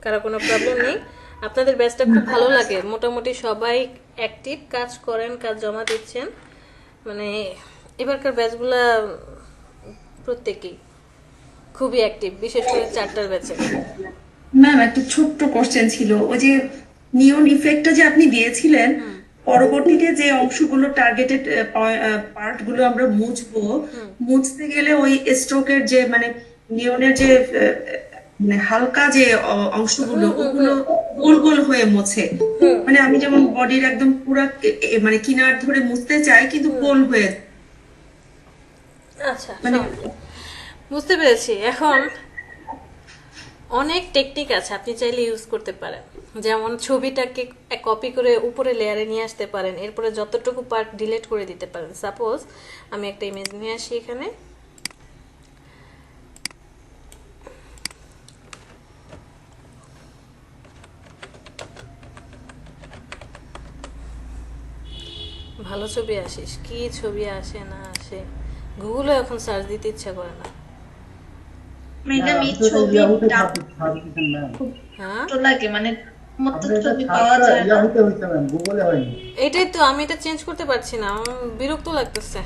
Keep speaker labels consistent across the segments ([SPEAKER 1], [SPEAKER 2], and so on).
[SPEAKER 1] কারো কোনো প্রবলেম নেই। আপনাদের ব্যাচটা খুব ভালো লাগে, মোটামুটি সবাই অ্যাক্টিভ, কাজ করেন, কাজ জমা দিচ্ছেন। মানে এবারকার ব্যাচগুলা প্রত্যেকেই খুবই অ্যাক্টিভ, বিশেষ করে 4টার ব্যাচে।
[SPEAKER 2] ম্যাম, একটা ছোট্ট কোশ্চেন ছিল। ওই যে নিয়ন ইফেক্টটা যে আপনি দিয়েছিলেন, পরবর্তীতে যে অংশগুলো টার্গেটেড পার্ট গুলো আমরা মুছবো, মুছতে গেলে ওই স্ট্রোকের যে মানে নিয়নের যে মানে হালকা যে অংশগুলো ওগুলো গোল গোল হয়ে মোছে। মানে আমি যেমন বডির একদম পুরা মানে কিনার ধরে মুছতে চাই, কিন্তু গোল হয়ে যায়।
[SPEAKER 1] আচ্ছা,
[SPEAKER 2] মানে
[SPEAKER 1] বুঝতে পেরেছি। এখন অনেক টেকনিক আছে, আপনি চাইলে ইউজ করতে পারেন। যেমন ছবিটাকে কপি করে উপরে লেয়ারে নিয়ে আসতে পারেন, এরপরে যতটুকু পার্ট ডিলিট করে দিতে পারেন। সাপোজ আমি একটা ইমেজ নিয়ে আসি এখানে, ভালো ছবি আসিস, কি ছবি আসে না আসে গুগলে এখন সার্চ দিতে ইচ্ছা করে না।
[SPEAKER 3] ম্যাডাম,
[SPEAKER 4] আপনি
[SPEAKER 3] এই
[SPEAKER 4] তো এটা
[SPEAKER 3] ছবি
[SPEAKER 4] ইয়াহুতে
[SPEAKER 3] ডাউন
[SPEAKER 4] ছাড়তেছেন ম্যাম।
[SPEAKER 3] খুব
[SPEAKER 1] হ্যাঁ,
[SPEAKER 3] কষ্ট লাগে, মানে মতো
[SPEAKER 4] আপনার এটা
[SPEAKER 3] ছবি পাওয়া
[SPEAKER 4] ছাড়টা
[SPEAKER 3] যায় না।
[SPEAKER 4] ইয়াহুতে হয়েছে ম্যাম, গুগলে হয়নি।
[SPEAKER 1] এটাই তো, আমি এটা চেঞ্জ করতে পারছি না, আমার বিরক্ত লাগতেছে।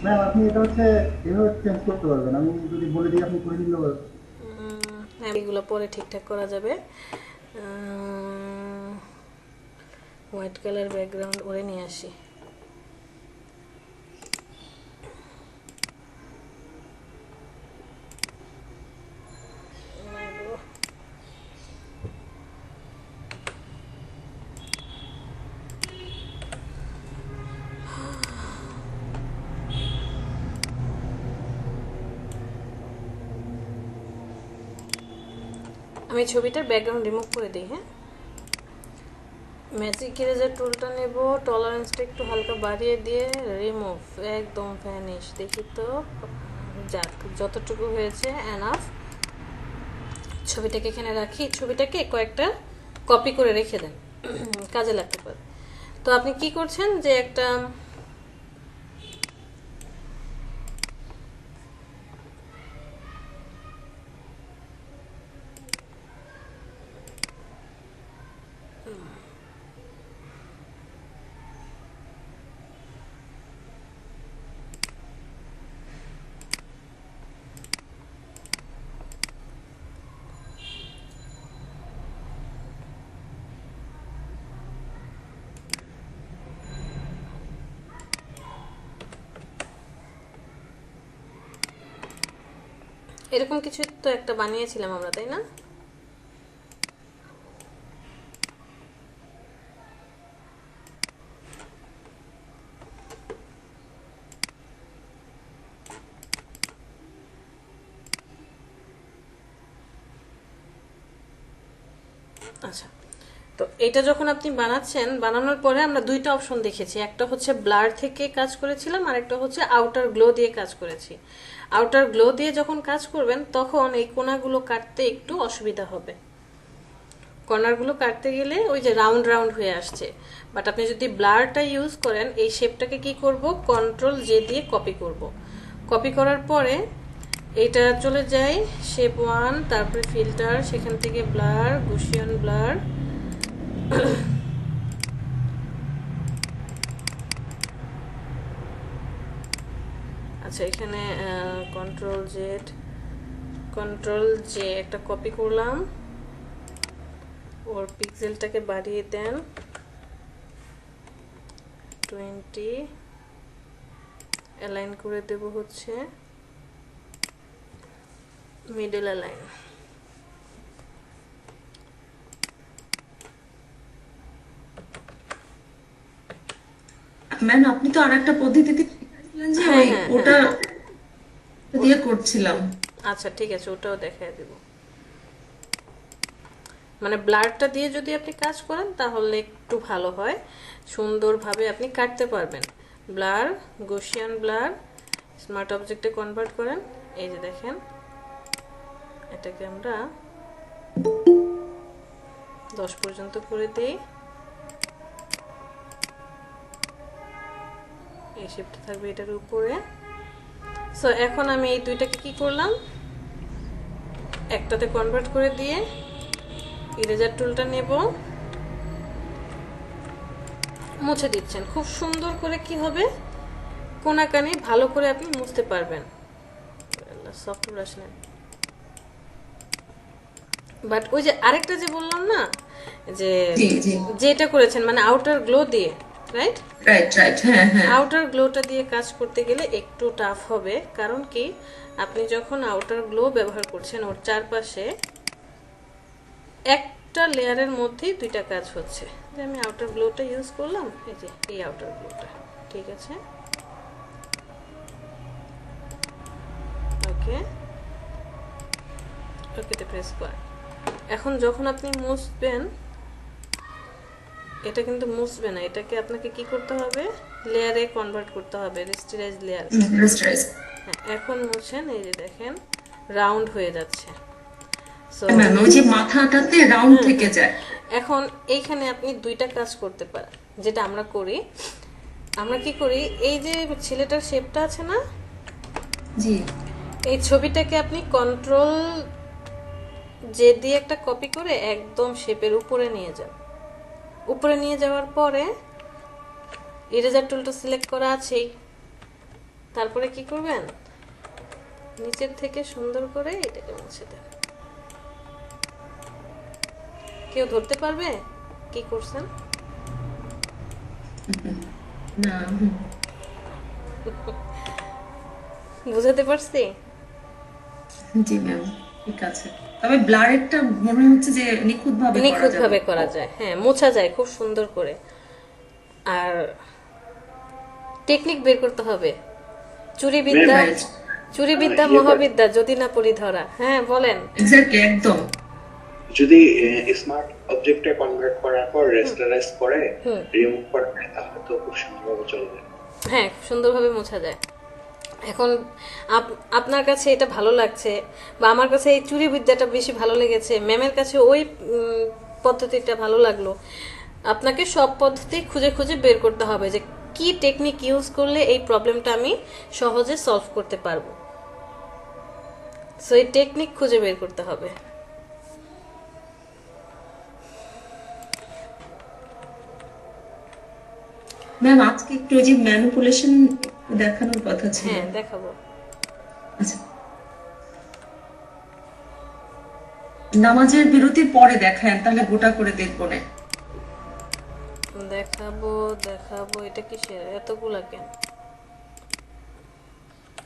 [SPEAKER 4] ম্যাম আপনি এটা হচ্ছে এভাবে চেঞ্জ করতে পারবেন, আমি যদি বলে দিই আপনি করে নিতে পারবেন।
[SPEAKER 1] হ্যাঁ, এগুলো পরে ঠিকঠাক করা যাবে। হোয়াইট কালার ব্যাকগ্রাউন্ড ওরে নিয়ে আসি। আমি ছবিটার ব্যাকগ্রাউন্ড রিমুভ করে দিই। হ্যাঁ, ম্যাজিক ইরেজার টুলটা নেব, টলারেন্সটা একটু হালকা বাড়িয়ে দিয়ে রিমুভ, একদম ভ্যানিশ। দেখি তো, যাক যতটুকু হয়েছে এনাফ। ছবিটাকে এখানে রাখি, ছবিটাকে কয়েকটা কপি করে রেখে দেন, কাজে লাগতে পারে। তো আপনি কি করছেন যে একটা এরকম কিছু তো একটা বানিয়েছিলাম আমরা, তাই না? আচ্ছা, তো এটা যখন আপনি বানাচ্ছেন, বানানোর পরে আমরা দুইটা অপশন দেখেছি। একটা হচ্ছে ব্লার থেকে কাজ করেছিলাম, আর একটা হচ্ছে আউটার গ্লো দিয়ে কাজ করেছি। আউটার গ্লো দিয়ে যখন কাজ করবেন তখন এই কোণাগুলো কাটতে একটু অসুবিধা হবে। কর্নারগুলো কাটতে গেলে ওই যে রাউন্ড রাউন্ড হয়ে আসছে। বাট আপনি যদি ব্লারটা ইউজ করেন, এই শেপটাকে কি করব, কন্ট্রোল জে দিয়ে কপি করব। কপি করার পরে এটা চলে যায় শেপ 1, তারপরে ফিল্টার, সেখান থেকে ব্লার, গুশিয়ান ব্লার, আচ্ছা এখানে কন্ট্রোল জে একটা কপি করলাম, ওর পিক্সেলটাকে বাড়িয়ে দেন 20, অ্যালাইন করে দেব হচ্ছে মিডল অ্যালাইন।
[SPEAKER 2] ম্যাম, আপনি তো আর একটা পদ্ধতিতে শিখাইছিলেন যে
[SPEAKER 1] হ্যাঁ
[SPEAKER 2] ওই
[SPEAKER 1] হ্যাঁ হ্যাঁ,
[SPEAKER 2] ওটা দিয়ে করছিলাম।
[SPEAKER 1] আচ্ছা ঠিক আছে, ওটাও দেখায় দেব। মানে ব্লারটা দিয়ে যদি আপনি কাজ করেন তাহলে একটু ভালো হয়, সুন্দরভাবে আপনি কাটতে পারবেন। ব্লার, গসিয়ান ব্লার, স্মার্ট অবজেক্টে কনভার্ট করেন। এই যে দেখেন, এটাকে আমরা 10 পর্যন্ত করে দিই, এই শেপটা থাকবে এটার উপরে। সো এখন আমি এই দুইটাকে কি করলাম, একটাতে কনভার্ট করে দিয়ে ইরেজার টুলটা নেব, মুছে দিচ্ছেন। খুব সুন্দর করে কি হবে, কোনাকানি ভালো করে আপনি মুছতে পারবেন। সফট ব্রাশ নেন। বাট ওই যে আরেকটা যে বললাম না, যে
[SPEAKER 2] জি জি
[SPEAKER 1] যেটা করেছেন মানে আউটার গ্লো দিয়ে, রাইট?
[SPEAKER 2] রাইট রাইট, হ্যাঁ হ্যাঁ।
[SPEAKER 1] আউটার গ্লোটা দিয়ে কাজ করতে গেলে একটু টাফ হবে, কারণ কি আপনি যখন আউটার গ্লো ব্যবহার করছেন ওর চারপাশে একটা লেয়ারের মধ্যেই দুইটা কাজ হচ্ছে। যে আমি আউটার গ্লোটা ইউজ করলাম, এই যে এই আউটার গ্লোটা, ঠিক আছে, ওকে, ওকেতে প্রেস কর। এখন যখন আপনি মুছবেন, এটা কিন্তু মুছবে না, এটাকে আপনাকে কি করতে হবে, লেয়ারে কনভার্ট করতে হবে, রেস্টারাইজ লেয়ার।
[SPEAKER 2] রেস্টারাইজ।
[SPEAKER 1] হ্যাঁ, এখন মুছেন, এই যে দেখেন রাউন্ড হয়ে যাচ্ছে। সো
[SPEAKER 2] ম্যাম ওই যে মাথাটাতে রাউন্ড থেকে যায়।
[SPEAKER 1] এখন এইখানে আপনি দুইটা কাজ করতে পারেন, যেটা আমরা করি। আমরা কি করি, এই যে ছেলেটার শেপটা আছে না,
[SPEAKER 2] জি
[SPEAKER 1] এই ছবিটাকে আপনি কন্ট্রোল জে দিয়ে একটা কপি করে একদম শেপের উপরে নিয়ে যান। উপরে নিয়ে যাওয়ার পরে ইরেজার টুলটা সিলেক্ট করা আছেই, তারপরে কি করবেন, নিচের থেকে সুন্দর করে এটাকে মুছে দেন। কেউ ধরতে পারবে কি করছেন?
[SPEAKER 2] না,
[SPEAKER 1] বুঝাতে পারছি?
[SPEAKER 2] জি ম্যাম ঠিক আছে। তবে ব্লারেরটা মনে হচ্ছে যে নিখুঁতভাবে
[SPEAKER 1] নিখুঁতভাবে করা যায়, হ্যাঁ, মোছা যায় খুব সুন্দর করে। আর টেকনিক বের করতে হবে, চুরিবিদ্যা, চুরিবিদ্যা মহাবিদ্যা যদি না পড়ি ধরা। হ্যাঁ বলেন।
[SPEAKER 2] এক্স্যাক্টলি একদম।
[SPEAKER 5] যদি স্মার্ট অবজেক্টে কনভার্ট করার পর রেস্টারাইজ করে রিমুভ করা যায়, তাহলে তো খুব সুন্দরভাবে চলবে।
[SPEAKER 1] হ্যাঁ, খুব সুন্দরভাবে মোছা যায়। এখন আপনার কাছে এটা ভালো লাগছে, বা আমার কাছে এই চুরি বিদ্যাটা বেশি ভালো লেগেছে, ম্যামের কাছে ওই পদ্ধতিটা ভালো লাগলো। আপনাকে সব পদ্ধতি খুঁজে খুঁজে বের করতে হবে যে কি টেকনিক ইউজ করলে এই প্রবলেমটা আমি সহজে সলভ করতে পারবো। সো এই টেকনিক খুঁজে বের করতে হবে।
[SPEAKER 2] ম্যাম আজকে একটু ওই যে ম্যানিপুলেশন দেখানোর কথা ছিল।
[SPEAKER 1] হ্যাঁ দেখাবো।
[SPEAKER 2] আচ্ছা, নামাজের বিরতির পরে দেখান, তাহলে গোটা করে দেখবো না।
[SPEAKER 1] দেখাবো দেখাবো, এটা কিসের এতগুলা কেন?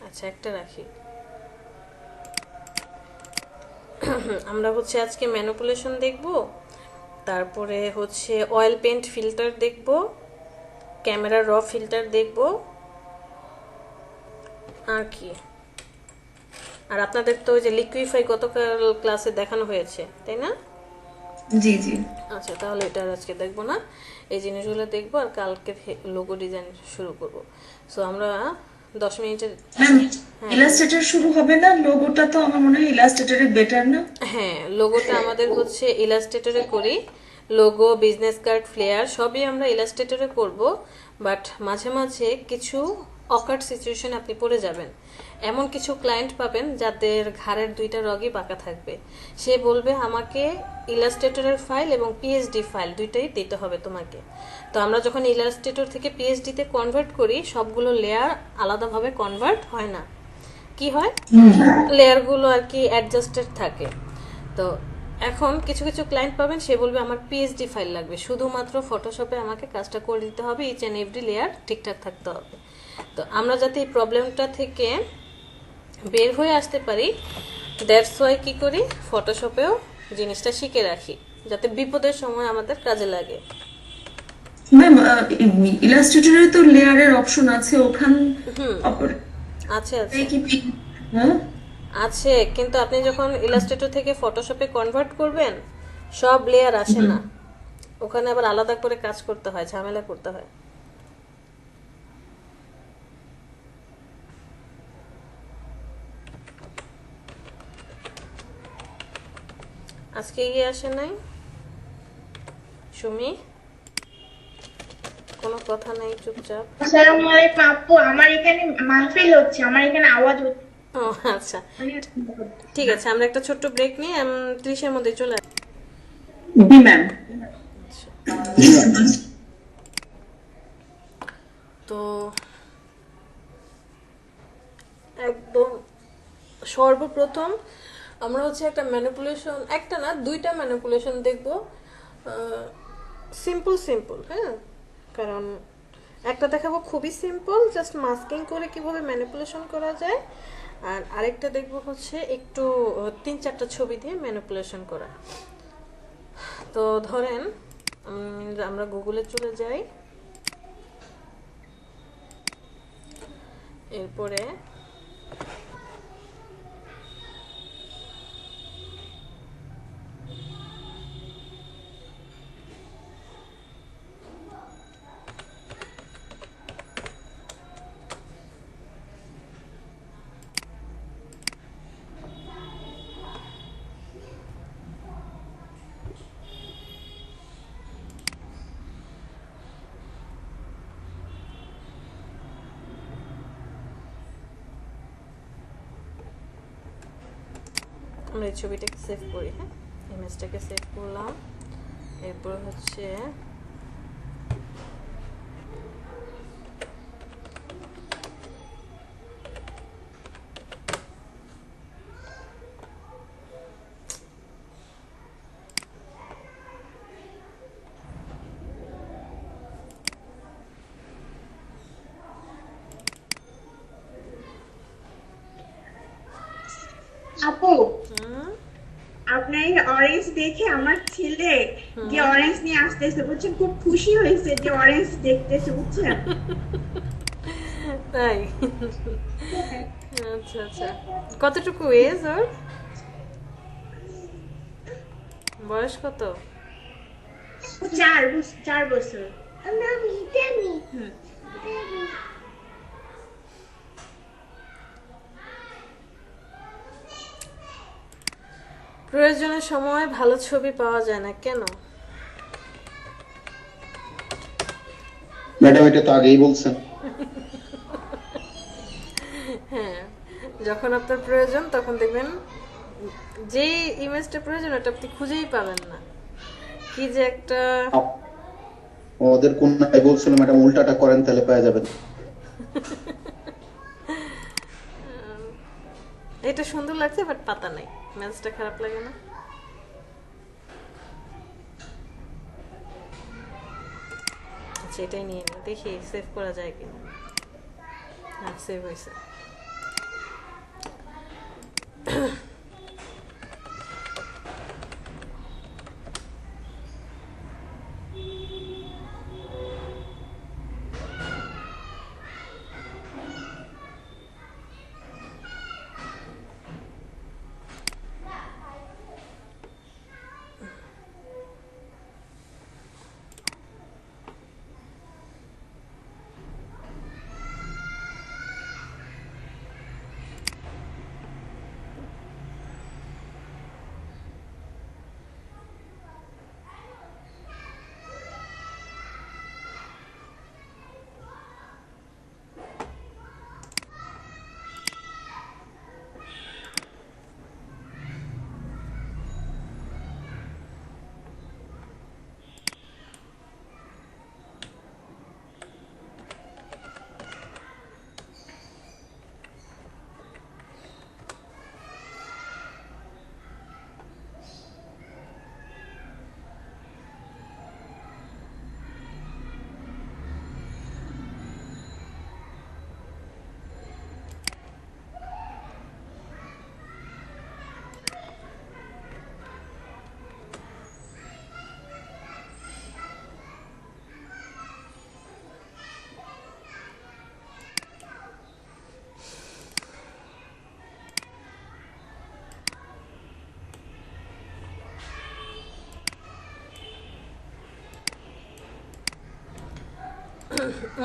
[SPEAKER 1] আচ্ছা একটা রাখি। আমরা হচ্ছে আজকে ম্যানিপুলেশন দেখব, তারপরে হচ্ছে অয়েল পেন্ট ফিল্টার দেখব, ক্যামেরা র ফিল্টার দেখব, আর কি, আর আপনাদের তো ওই যে লিকুইফাই গতকাল ক্লাসে দেখানো হয়েছে তাই না?
[SPEAKER 2] জি জি
[SPEAKER 1] আচ্ছা তাহলে এটা আর আজকে দেখবো না, এই জিনিসগুলো দেখবো আর কালকে লোগো ডিজাইন শুরু করব। সো আমরা 10 মিনিটের।
[SPEAKER 2] ম্যাম ইলাস্ট্রেটর শুরু হবে না? লোগোটা তো আমার মনে হয় ইলাস্ট্রেটরে বেটার না?
[SPEAKER 1] হ্যাঁ, লোগোটা আমাদের হচ্ছে ইলাস্ট্রেটরে করি, লোগো, বিজনেস কার্ড, ফ্লেয়ার সবই আমরা ইলাস্ট্রেটরে করব। বাট মাঝে মাঝে কিছু অকার্ড সিচুয়েশন আপনি পড়ে যাবেন, এমন কিছু ক্লায়েন্ট পাবেন যাদের ঘাড়ের দুইটা রগই বাঁকা থাকবে। সে বলবে আমাকে ইলাস্ট্রেটরের ফাইল এবং পিএইচডি ফাইল দুইটাই দিতে হবে তোমাকে। তো আমরা যখন ইলাস্ট্রেটর থেকে পিএইচডিতে কনভার্ট করি, সবগুলো লেয়ার আলাদাভাবে কনভার্ট হয় না, কি হয়, লেয়ারগুলো আর কি অ্যাডজাস্টেড থাকে। তো এখন কিছু কিছু ক্লায়েন্ট পাবেন, সে বলবে আমার পিএইচডি ফাইল লাগবে, শুধুমাত্র ফটোশপে আমাকে কাজটা করে দিতে হবে, ইচ অ্যান্ড এভরি লেয়ার ঠিকঠাক থাকতে হবে। তো আমরা যাতে এই প্রবলেমটা থেকে বের হয়ে আসতে পারি, দ্যাটস ওয়াই কি করি, ফটোশপেও জিনিসটা শিখে রাখি যাতে বিপদের সময় আমাদের কাজে লাগে।
[SPEAKER 2] ম্যাম ইলাস্ট্রেটরে তো লেয়ারের অপশন আছে, ওখান
[SPEAKER 1] আছে আছে
[SPEAKER 2] হ্যাঁ
[SPEAKER 1] আছে, কিন্তু আপনি যখন ইলাস্ট্রেটর থেকে ফটোশপে কনভার্ট করবেন, সব লেয়ার আসে না, ওখানে আবার আলাদা করে কাজ করতে হয়, ঝামেলা করতে হয়। আজকে গিয়ে আসে নাই সুমি, কোনো কথা নাই, চুপচাপ।
[SPEAKER 3] আসসালামু আলাইকুম আপু, আমার এখানে মাহফিল হচ্ছে, আমার এখানে আওয়াজ হচ্ছে।
[SPEAKER 1] ও আচ্ছা ঠিক আছে, আমরা একটা ছোট্ট ব্রেক নিয়ে 30-এর মধ্যে চলে আসি।
[SPEAKER 2] জি ম্যাম।
[SPEAKER 4] জি ম্যাম।
[SPEAKER 1] তো একদম সর্বপ্রথম আমরা হচ্ছে একটা ম্যানিপুলেশন, একটা না দুইটা ম্যানিপুলেশন দেখব, সিম্পল সিম্পল, হ্যাঁ, কারণ একটা দেখাবো খুবই সিম্পল, জাস্ট মাস্কিং করে কিভাবে ম্যানিপুলেশন করা যায়, আর আরেকটা দেখবো হচ্ছে একটু 3-4টা ছবি দিয়ে ম্যানিপুলেশন করা। তো ধরেন আমরা গুগলে চলে যাই, এরপরে আমরা এই ছবিটাকে সেভ করি, হ্যাঁ, ইমেজটাকে সেভ করলাম, এরপর হচ্ছে
[SPEAKER 3] আপু, আপনার এই অরেঞ্জ দেখে আমার ছেলে যে অরেঞ্জ নিয়ে আসতেছে বুঝছেন, খুব খুশি হয়েছে যে অরেঞ্জ দেখতেছে বুঝছেন।
[SPEAKER 1] তাই? আচ্ছা আচ্ছা, কতটুকু এজ ওর, বয়স কত?
[SPEAKER 3] 4 বছর।
[SPEAKER 1] প্রয়োজনের সময় ভালো ছবি পাওয়া যায় না কেন?
[SPEAKER 4] ম্যাডাম এটা তো আগেই বলছেন।
[SPEAKER 1] হ্যাঁ, যখন আপনার প্রয়োজন তখন দেখবেন যেই ইমেজটা প্রয়োজন ওটা আপনি খুঁজেই পাবেন না, কি যে একটা।
[SPEAKER 4] আপ- ওদের কোন নাই বলছিল ম্যাডাম উল্টাটা করেন তাহলে পেয়ে যাবেন।
[SPEAKER 1] এটা সুন্দর লাগছে বাট পাতা নাই, ম্যাচটা খারাপ লাগে না? আচ্ছা, এটাই নিয়ে নিই, দেখি সেভ করা যায় কিনা। হ্যাঁ, সেভ হয়েছে।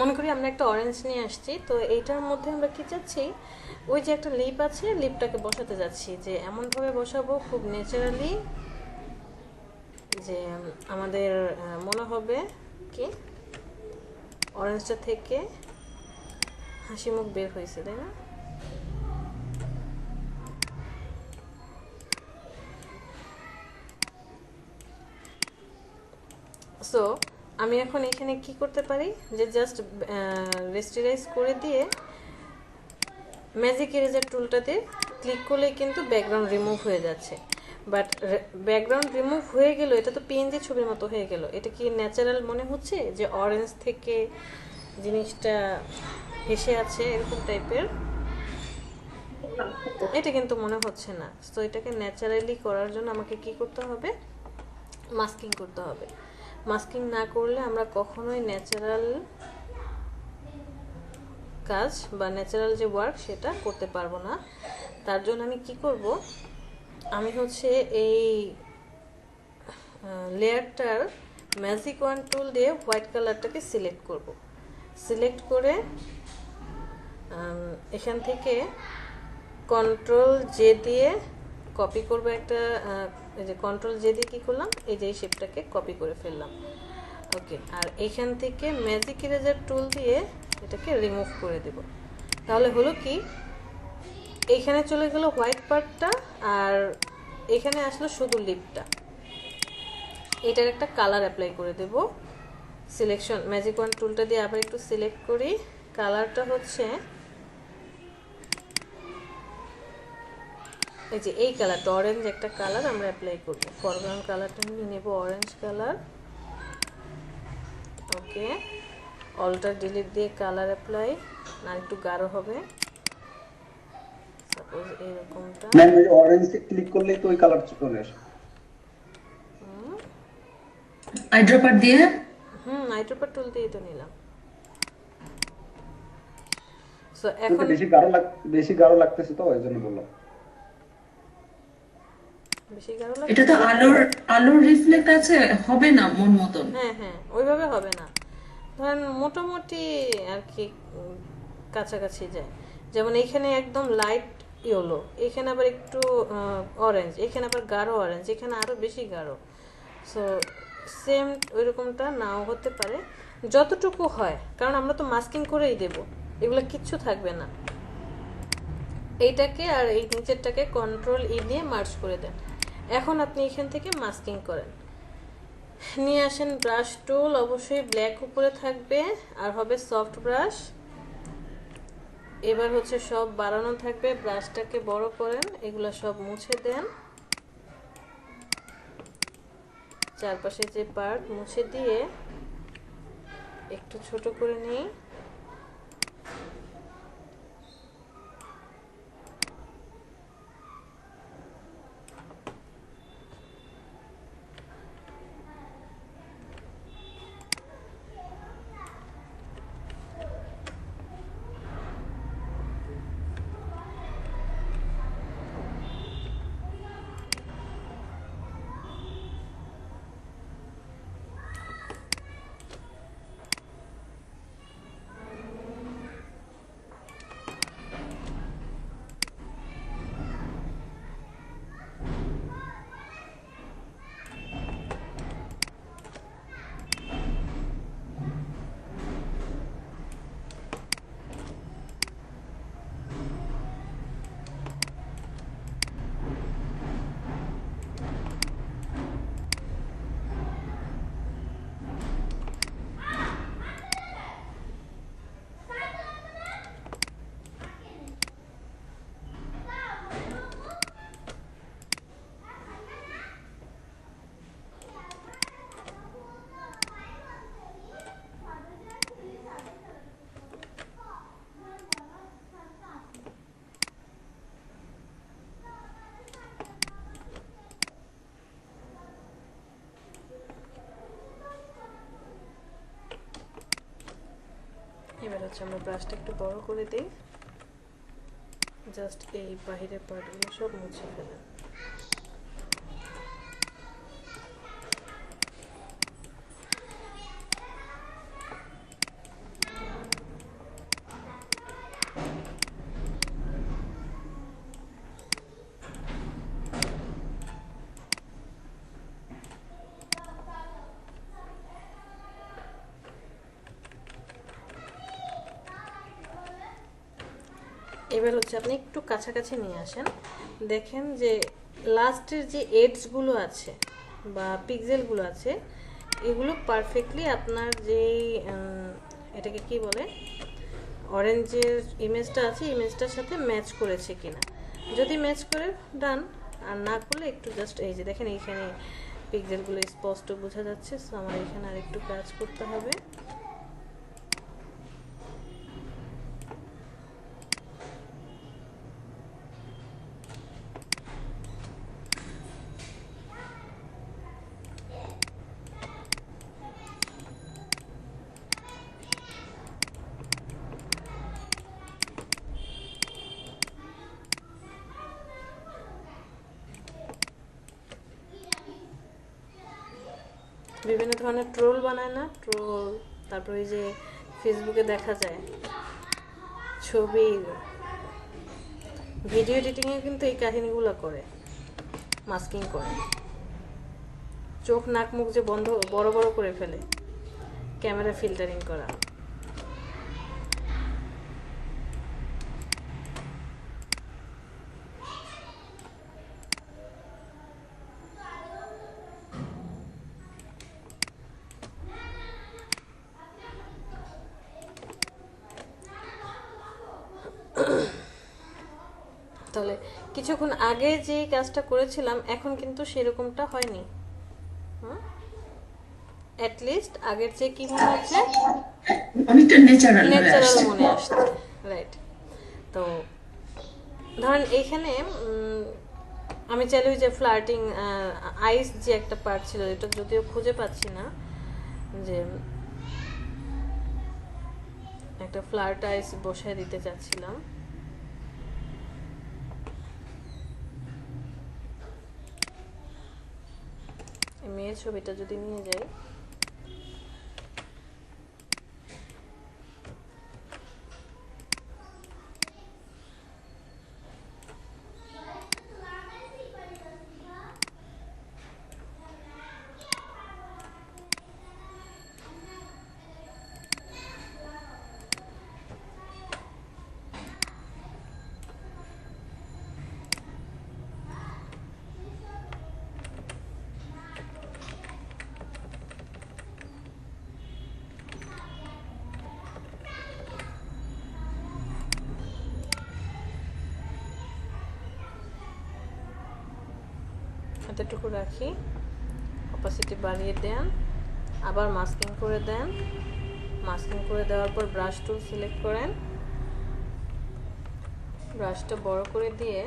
[SPEAKER 1] মনে করি আমরা একটা অরেঞ্জ নিয়ে আসছি, তো এইটার মধ্যে আমরা কি চাচ্ছি, ওই যে একটা লিপ আছে, লিপটাকে বসাতে যাচ্ছি, যে এমনভাবে বসাবো খুব ন্যাচারালি, যে আমাদের মনে হবে কি অরেঞ্জটা থেকে হাসি মুখ বের হয়েছে, তাই না? সো আমি এখন এখানে কি করতে পারি, যে জাস্ট রেস্টেরাইজ করে দিয়ে ম্যাজিক ইরেজার টুলটাতে ক্লিক করলেই কিন্তু ব্যাকগ্রাউন্ড রিমুভ হয়ে যাচ্ছে। বাট ব্যাকগ্রাউন্ড রিমুভ হয়ে গেল, এটা তো পিএনজি ছবির মতো হয়ে গেল। এটা কি ন্যাচারাল মনে হচ্ছে যে অরেঞ্জ থেকে জিনিসটা হেসে আছে এরকম টাইপের? এটা কিন্তু মনে হচ্ছে না। তো এটাকে ন্যাচারালি করার জন্য আমাকে কি করতে হবে, মাস্কিং করতে হবে। মাস্কিং না করলে আমরা কখনোই ন্যাচারাল কাজ বা ন্যাচারাল যে ওয়ার্ক সেটা করতে পারবো না। তার জন্য আমি কি করব, আমি হচ্ছে এই লেয়ারটার ম্যাজিক ওয়ান টুল দিয়ে হোয়াইট কালারটাকে সিলেক্ট করব। সিলেক্ট করে এখান থেকে কন্ট্রোল জে দিয়ে কপি করব একটা, এই যে কন্ট্রোল জে দিয়ে কী করলাম, এই যে এই শেপটাকে কপি করে ফেললাম। ওকে, আর এখান থেকে ম্যাজিক ইরেজার টুল দিয়ে এটাকে রিমুভ করে দেব। তাহলে হলো কি, এইখানে চলে গেল হোয়াইট পার্টটা, আর এখানে আসলো শুধু লিপটা। এটার একটা কালার অ্যাপ্লাই করে দেব। সিলেকশন ম্যাজিক ওয়ান টুলটা দিয়ে আবার একটু সিলেক্ট করি। কালারটা হচ্ছে এই যে এই কালারটা, অরেঞ্জ একটা কালার আমরা অ্যাপ্লাই করব। ফরগ্রাউন্ড কালারটা নিয়ে নেব অরেঞ্জ কালার। ওকে, অল্টার ডিলিট দিয়ে কালার অ্যাপ্লাই, আর একটু গাঢ় হবে, সাপোজ এরকমটা।
[SPEAKER 4] ম্যাম ওই অরেঞ্জ ক্লিক করলেই তো ওই কালার চলে আসে।
[SPEAKER 2] আইড্রপার দিয়ে
[SPEAKER 1] আইড্রপার টুল দিয়ে তো নিলাম। সো
[SPEAKER 4] তো
[SPEAKER 1] এখন
[SPEAKER 4] বেশি গাঢ় লাগতেছে তো এই জন্য বললাম।
[SPEAKER 1] বেশি গাঢ়
[SPEAKER 2] এটা
[SPEAKER 1] লাগছে?
[SPEAKER 2] তো আলোর রিফ্লেক্ট আছে, হবে না মন মতন।
[SPEAKER 1] হ্যাঁ হ্যাঁ, ওইভাবে হবে না। ধরেন মোটামুটি আর কি কাছাকাছি যায়। যেমন এইখানে একদম লাইট ইয়েলো, এখানে আবার একটু অরেঞ্জ, এখানে আবার গাঢ় অরেঞ্জ, এখানে আরও বেশি গাঢ়। সো সেম ওইরকমটা নাও হতে পারে, যতটুকু হয়, কারণ আমরা তো মাস্কিং করেই দেব, এগুলো কিচ্ছু থাকবে না। এইটাকে আর এই নিচেরটাকে কন্ট্রোল ই দিয়ে মার্জ করে দেন। এখন আপনি এখান থেকে মাস্কিং করেন, নিয়ে আসেন ব্রাশ টুল, অবশ্যই ব্ল্যাক উপরে থাকবে আর হবে সফট ব্রাশ। এবার হচ্ছে সব বাড়ানো থাকবে, ব্রাশটাকে বড় করেন, এগুলো সব মুছে দেন, চারপাশে যে পার্ট মুছে দিয়ে একটু ছোট করে নিই। এবার হচ্ছে আমরা ব্রাশটা একটু বড় করে দিই, জাস্ট এই বাহিরের পার্টগুলো সব মুছে ফেলেন। এবার হচ্ছে আপনি একটু কাছাকাছি নিয়ে আসেন, দেখেন যে লাস্টের যে এডসগুলো আছে বা পিক্সেলগুলো আছে, এগুলো পারফেক্টলি আপনার যেই এটাকে কি বলে অরেঞ্জের ইমেজটা আছে ইমেজটার সাথে ম্যাচ করেছে কিনা। যদি ম্যাচ করে ডান, আর না করলে একটু জাস্ট এই যে দেখেন এইখানে পিক্সেলগুলো স্পষ্ট বোঝা যাচ্ছে। সো আমার এখানে আর একটু কাজ করতে হবে। বিভিন্ন ধরনের ট্রোল বানায় না, ট্রোল, তারপরে যে ফেসবুকে দেখা যায় ছবি ভিডিও এডিটিংয়ে কিন্তু এই কাহিনীগুলো করে, মাস্কিং করে, চোখ নাক মুখ যে বন্ধ বড় বড় করে ফেলে, ক্যামেরা ফিল্টারিং করা। তাহলে কিছুক্ষণ আগে যে কাজটা করেছিলাম এখন কিন্তু সেরকমটা হয়নি। অ্যাটলিস্ট আগের চেয়ে কি মনে হচ্ছে,
[SPEAKER 2] অনেকটা ন্যাচারাল
[SPEAKER 1] ন্যাচারাল মনে আসছে। রাইট। তো ধরেন এইখানে আমি চাইলে ওই যে ফ্লার্টিং আইস যে একটা পার্ট ছিল, এটা যদিও খুঁজে পাচ্ছি না, যে একটা ফ্লার্ট আইস বসায় দিতে চাচ্ছিলাম। মেয়ের ছবিটা যদি নিয়ে যাই, এতটুকু রাখি, অপাসিটি বাড়িয়ে দেন, আবার মাস্কিং করে দেন। মাস্কিং করে দেওয়ার পর ব্রাশ টুল সিলেক্ট করেন, ব্রাশটা বড় করে দিয়ে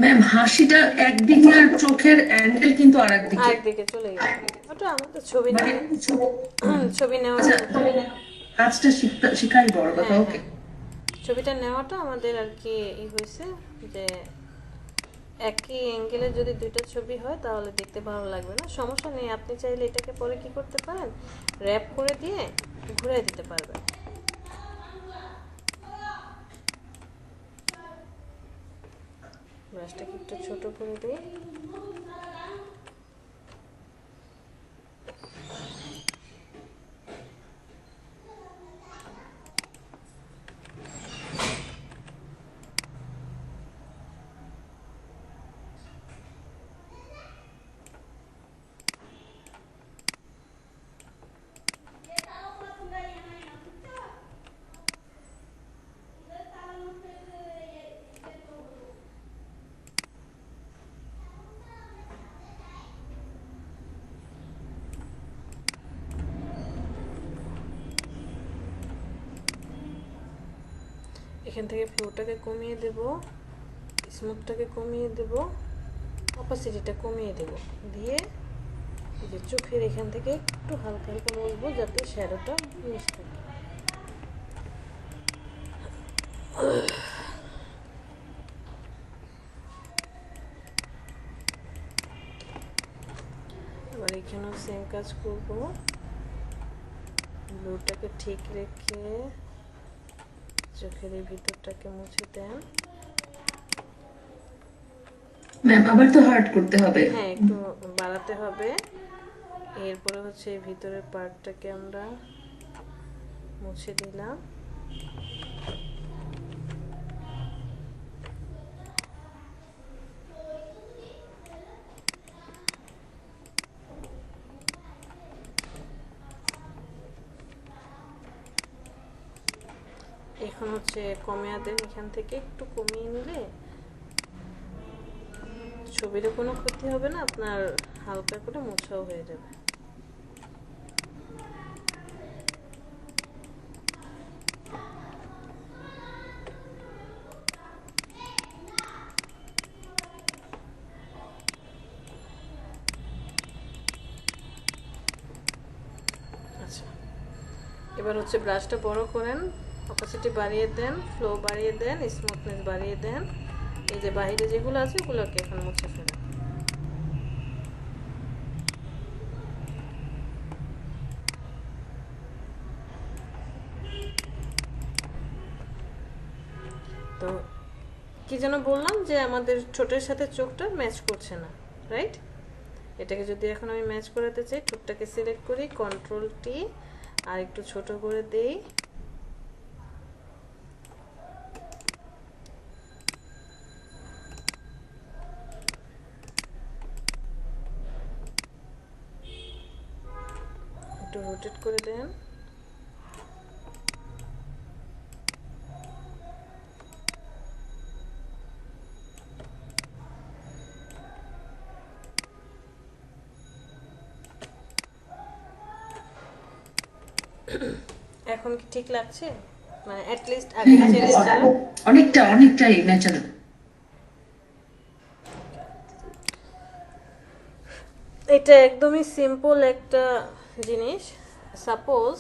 [SPEAKER 2] ম্যাম হাসিটা একদিকে আর চোখের অ্যাঙ্গেল কিন্তু আরেকদিকে।
[SPEAKER 1] আরেকদিকে চলে গেছে। ওটা আমাদের ছবি
[SPEAKER 2] মানে
[SPEAKER 1] ছবি নেওয়া,
[SPEAKER 2] আচ্ছা কাজটা শিখাই বড় কথা। ওকে,
[SPEAKER 1] ছবিটা নেওয়াটা আমাদের আর কি ই হয়েছে যে একই অ্যাঙ্গেলে যদি দুইটা ছবি হয় তাহলে দেখতে ভালো লাগবে না। সমস্যা নেই, আপনি চাইলে এটাকে পরে কি করতে পারেন, র্যাপ করে দিয়ে ঘুরিয়ে দিতে পারবেন। ব্রাশটাকে একটু ছোট করে দিই। এখান থেকে ফ্লোটাকে কমিয়ে দেব, স্মুথটাকে কমিয়ে দেব, অপাসিটিটা কমিয়ে দেব, দিয়ে এই যে চোখের এখান থেকে একটু হালকা হালকা মুছবো যাতে শ্যাডোটা মিশ থাকে। আবার এখানেও সেম কাজ করব, ব্লুটাকে ঠিক রেখে চোখের এই ভিতরটাকে মুছে দেন।
[SPEAKER 2] ম্যাম আবার তো হার্ড করতে হবে।
[SPEAKER 1] হ্যাঁ, একটু বাড়াতে হবে। এরপরে হচ্ছে এই ভিতরের পার্টটাকে আমরা মুছে দিলাম। এখন হচ্ছে কমিয়ে দেন, এখান থেকে একটু কমিয়ে নিলে ছবিরও কোনো ক্ষতি হবে না, আপনার হালকা করে মোছাও হয়ে যাবে। আচ্ছা, এবার হচ্ছে ব্রাশটা বড় করেন, অপাসিটি বাড়িয়ে দেন, ফ্লো বাড়িয়ে দেন, স্মুথনেস বাড়িয়ে দেন। এই যে বাইরে যেগুলো আছে ওগুলোকে এখন মুছে ফেলেন। তো কি যেন বললাম যে আমাদের ঠোঁটের সাথে চোখটা ম্যাচ করছে না, রাইট? এটাকে যদি এখন আমি ম্যাচ করাতে চাই, ঠোঁটটাকে সিলেক্ট করি, কন্ট্রোল টি, আর একটু ছোট করে দেই। একটু রোটেট করে দেন। এখন কি ঠিক লাগছে? মানে অ্যাট লিস্ট আগে চেঞ্জটা
[SPEAKER 2] অনেকটাই ন্যাচারাল।
[SPEAKER 1] এটা একদমই সিম্পল একটা জিনিস। সাপোজ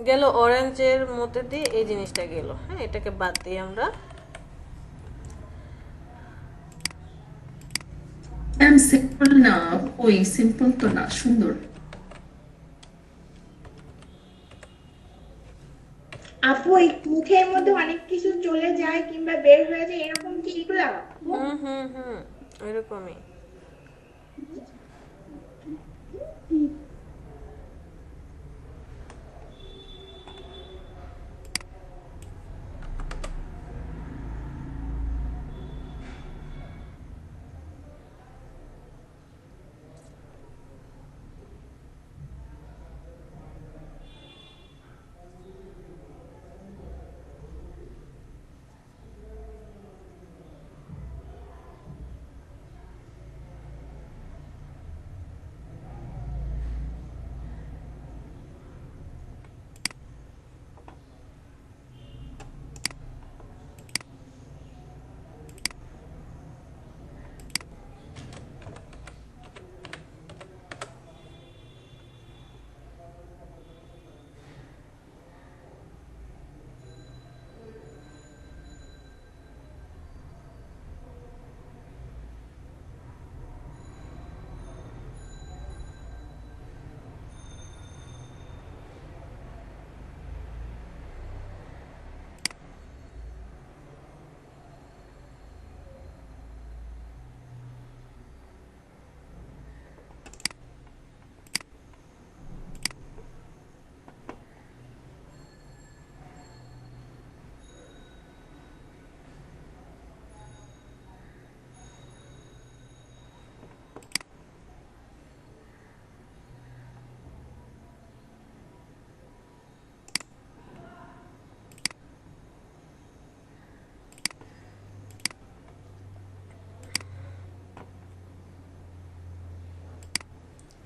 [SPEAKER 1] গেল অরেঞ্জের মধ্যে দিয়ে এই জিনিসটা গেল, হ্যাঁ, এটাকে বাদ দিয়ে আমরা
[SPEAKER 2] ম্যাম সিম্পল না, ওই সিম্পল তো না, সুন্দর।
[SPEAKER 3] আপু এই মুখের মধ্যে অনেক কিছু চলে যায় কিংবা বের হয়ে যায়, এরকম কি এগুলা?
[SPEAKER 1] এরকমই।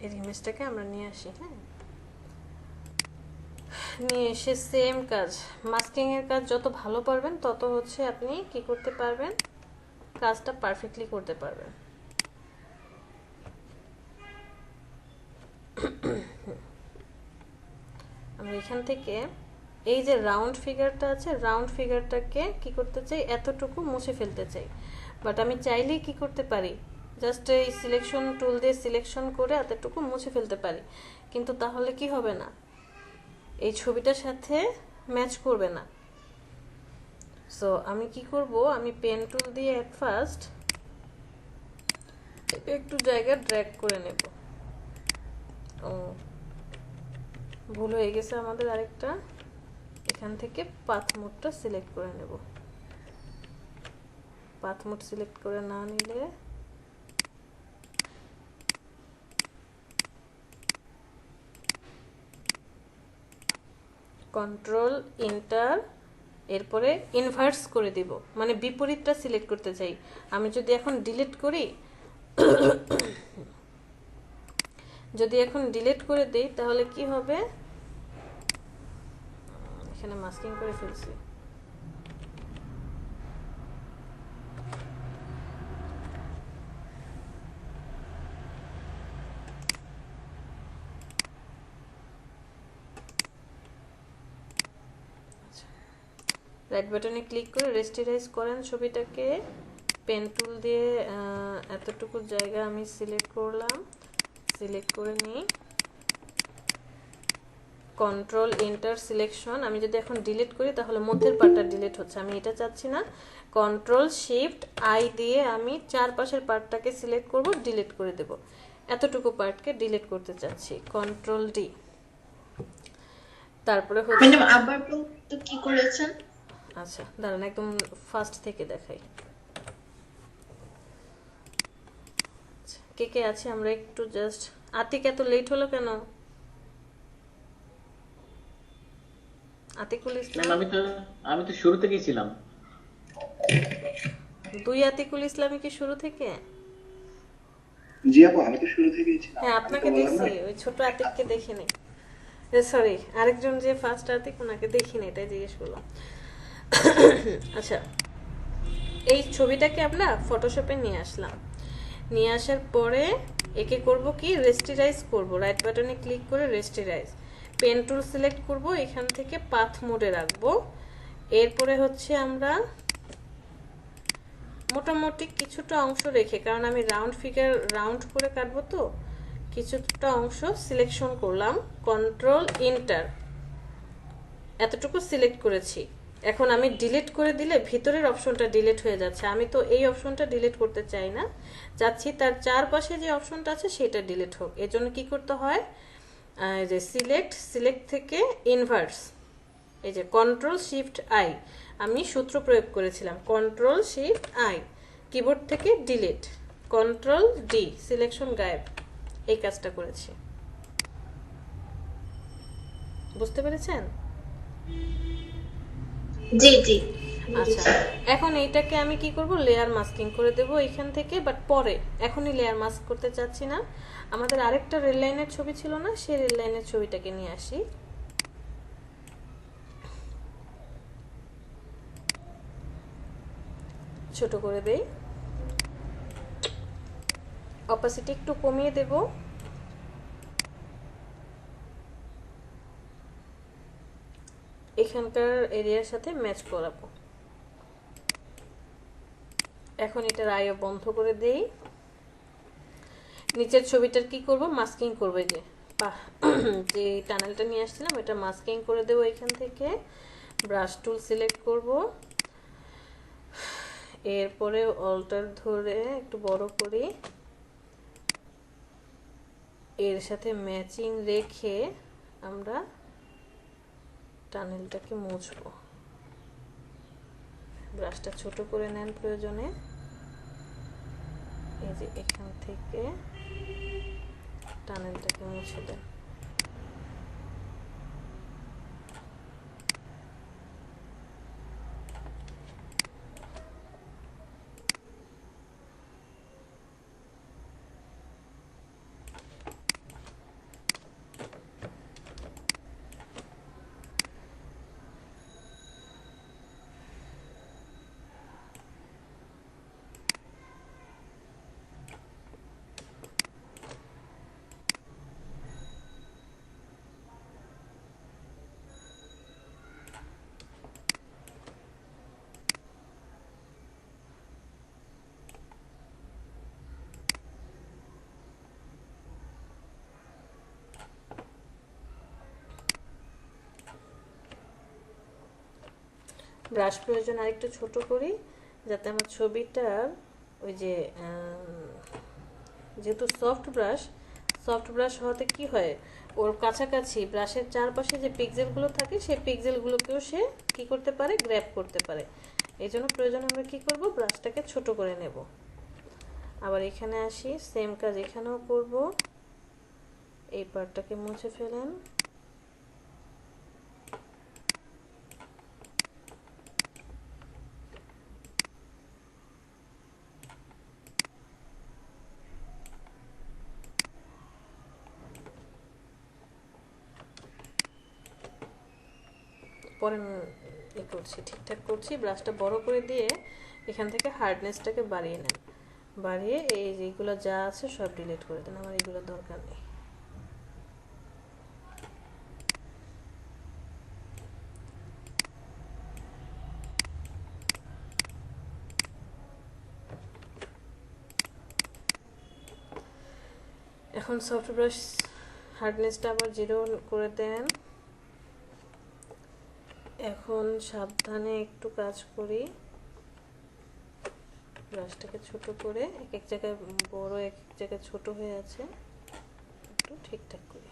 [SPEAKER 1] এই ইমেজটাকে আমরা নিয়ে আসি, হ্যাঁ, নিয়ে এসে সেম কাজ, মাস্কিং এর কাজ যত ভালো পারবেন তত হচ্ছে আপনি কি করতে পারবেন, কাজটা পারফেক্টলি করতে পারবেন। আমরা এখান থেকে এই যে রাউন্ড ফিগারটা আছে, রাউন্ড ফিগারটাকে কি করতে চাই, এতটুকু মুছে ফেলতে চাই। বাট আমি চাইলেই কি করতে পারি, জাস্ট এই সিলেকশন টুল দিয়ে সিলেকশন করে এতটুকু মুছে ফেলতে পারি, কিন্তু তাহলে কি হবে না, এই ছবিটার সাথে ম্যাচ করবে না। সো আমি কি করব, আমি পেন টুল দিয়ে এট ফার্স্ট একটু জায়গা ড্র্যাগ করে নেব। ও ভুল হয়ে গেছে আমাদের আরেকটা, এখান থেকে পাথ মোডটা সিলেক্ট করে নেব। পাথ মোড সিলেক্ট করে না নিলে কন্ট্রোল ইন্টার, এরপরে ইনভার্স করে দিব, মানে বিপরীতটা সিলেক্ট করতে চাই। আমি যদি এখন ডিলিট করি, যদি এখন ডিলিট করে দেই তাহলে কি হবে, এখানে মাস্কিং করে ফেলছি। রাইট বাটনে ক্লিক করে রেস্টেরাইজ করেন ছবিটাকে, পেন টুল দিয়ে এতটুকু জায়গা আমি সিলেক্ট করলাম, সিলেক্ট করে নিই, কন্ট্রোল ইন্টার সিলেকশন। আমি যদি এখন ডিলিট করি তাহলে মধ্যের পার্টটা ডিলিট হচ্ছে, আমি এটা চাচ্ছি না। কন্ট্রোল শিফট আই দিয়ে আমি চারপাশের পার্টটাকে সিলেক্ট করব, ডিলিট করে দেব। এতটুকু পার্টকে ডিলিট করতে চাচ্ছি, কন্ট্রোল ডি। তারপরে হচ্ছে
[SPEAKER 6] ম্যাডাম আবার তো কি করেছেন?
[SPEAKER 1] আচ্ছা দাঁড়ান, একদম ফার্স্ট থেকে দেখাই। কে কে আছে, আমরা একটু জাস্ট, আতিক এত লেট হলো কেন? আতিকুল ইসলাম,
[SPEAKER 7] আমি তো শুরু থেকেই ছিলাম।
[SPEAKER 1] দুই আতিকুল ইসলামই কি শুরু থেকে?
[SPEAKER 5] জি আপু, আমি তো শুরু থেকেই ছিলাম।
[SPEAKER 1] হ্যাঁ
[SPEAKER 5] আমি তো
[SPEAKER 1] আপনাকে
[SPEAKER 5] বললাম
[SPEAKER 1] দেখছি,
[SPEAKER 5] না।
[SPEAKER 1] ওই ছোট আতিককে দেখিনি, সরি আরেকজন যে ফার্স্ট আতিক ওনাকে দেখিনি, এটাই জিজ্ঞেস করলাম। আচ্ছা, এই ছবিটাকে আমরা ফটোশপে নিয়ে আসলাম, নিয়ে আসার পরে একে করব কি, রেস্টেরাইজ করব। রাইট বাটনে ক্লিক করে রেস্টেরাইজ, পেন টুল সিলেক্ট করব, এখান থেকে পাথ মোডে রাখবো। এরপরে হচ্ছে আমরা মোটামুটি কিছুটা অংশ রেখে, কারণ আমি রাউন্ড ফিগার রাউন্ড করে কাটবো, তো কিছুটা অংশ সিলেকশন করলাম, কন্ট্রোল ইন্টার, এতটুকু সিলেক্ট করেছি। এখন আমি ডিলিট করে দিলে ভিতরের অপশনটা ডিলিট হয়ে যাচ্ছে, আমি তো এই অপশনটা ডিলিট করতে চাই না, চাচ্ছি তার চারপাশে যে অপশনটা আছে সেটা ডিলিট হোক। এর জন্য কি করতে হয়, যে সিলেক্ট থেকে ইনভার্স, এই যে কন্ট্রোল শিফট আই, আমি সূত্র প্রয়োগ করেছিলাম, কন্ট্রোল শিফট আই, কিবোর্ড থেকে ডিলিট, কন্ট্রোল ডি, সিলেকশন গায়েব, এই কাজটা করেছি। বুঝতে পেরেছেন?
[SPEAKER 6] জি জি।
[SPEAKER 1] আচ্ছা, এখন এইটাকে আমি কি করব, লেয়ার মাস্কিং করে দেব এখান থেকে, বাট পরে, এখনই লেয়ার মাস্ক করতে চাচ্ছি না। আমাদের আরেকটা রেল লাইনের ছবি ছিল না, সেই রেল লাইনের ছবিটাকে নিয়ে আসি। ছোট করে দেই, অপাসিটি একটু কমিয়ে দেব, এখানকার এরিয়ার সাথে ম্যাচ করাবো। এখন এটার আইও বন্ধ করে দেই। নিচের ছবিটার কি করব, মাস্কিং করব, যে যে টানেলটা নিয়ে আসছিলাম এটা মাস্কিং করে দেব। এখান থেকে ব্রাশ টুল সিলেক্ট করব, এরপরে অল্টার ধরে একটু বড় করি, এর সাথে ম্যাচিং রেখে আমরা টানেলটাকে মুছবো। ব্রাশটা ছোট করে নেন প্রয়োজনে, এই যে এখান থেকে টানেলটাকে মুছে দেন। ব্রাশ প্রয়োজন আরেকটু ছোট করি, যাতে আমার ছবিটার ওই যে যেহেতু সফট ব্রাশ হওয়াতে কি হয়, ওর কাছাকাছি ব্রাশের চারপাশে যে পিক্সেলগুলো থাকে সেই পিক্সেলগুলোকেও সে কি করতে পারে, গ্র্যাব করতে পারে। এই জন্য প্রয়োজন আমরা কি করব, ব্রাশটাকে ছোট করে নেব। আবার এখানে আসি, সেম কাজ এখানেও করব। এই পার্টটাকে মুছে ফেলেন। পরে করছি, ঠিকঠাক করছি। ব্রাশটা বড় করে দিয়ে এখান থেকে হার্ডনেসটাকে বাড়িয়ে নেন, বাড়িয়ে এই যেগুলো যা আছে সব ডিলিট করে দেন, আমার এগুলো দরকার নেই। এখন সফট ব্রাশ হার্ডনেসটা আবার 0 করে দেন। এখন সাবধানে একটু কাজ করি, ব্রাশটাকে ছোট করে, এক এক জায়গায় বড় এক এক জায়গায় ছোট হয়ে আছে, একটু ঠিকঠাক করি।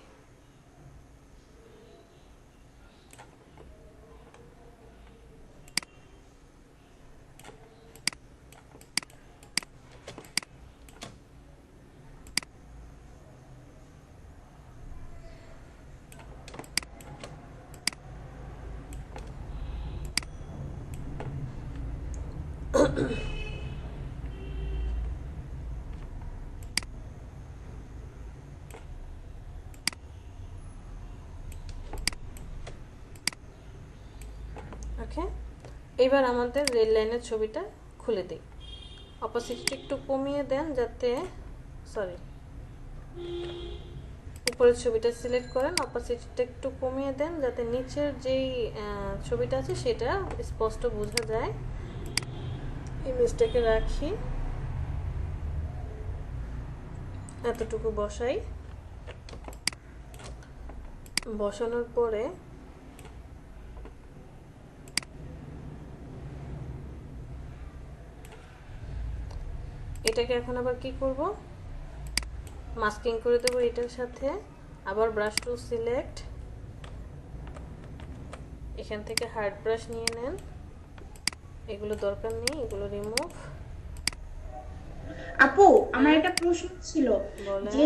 [SPEAKER 1] ওকে, এবার আমাদের রেল লাইনের ছবিটা খুলে দিই। অপোজিটটা একটু কমিয়ে দেন, যাতে উপরের ছবিটা সিলেক্ট করেন, অপোজিটটা একটু কমিয়ে দেন যাতে নিচের যেই ছবিটা আছে সেটা স্পষ্ট বোঝা যায়। ইমেজটাকে রাখি, এতটুকু বসাই। বসানোর পরে এটাকে এখন আবার কি করব, মাস্কিং করে দেবো এটার সাথে। আবার ব্রাশ টুল সিলেক্ট, এখান থেকে হার্ড ব্রাশ নিয়ে নেন, এগুলো দরকার নেই, এগুলো রিমুভ।
[SPEAKER 3] আপু আমার একটা প্রশ্ন ছিল, যে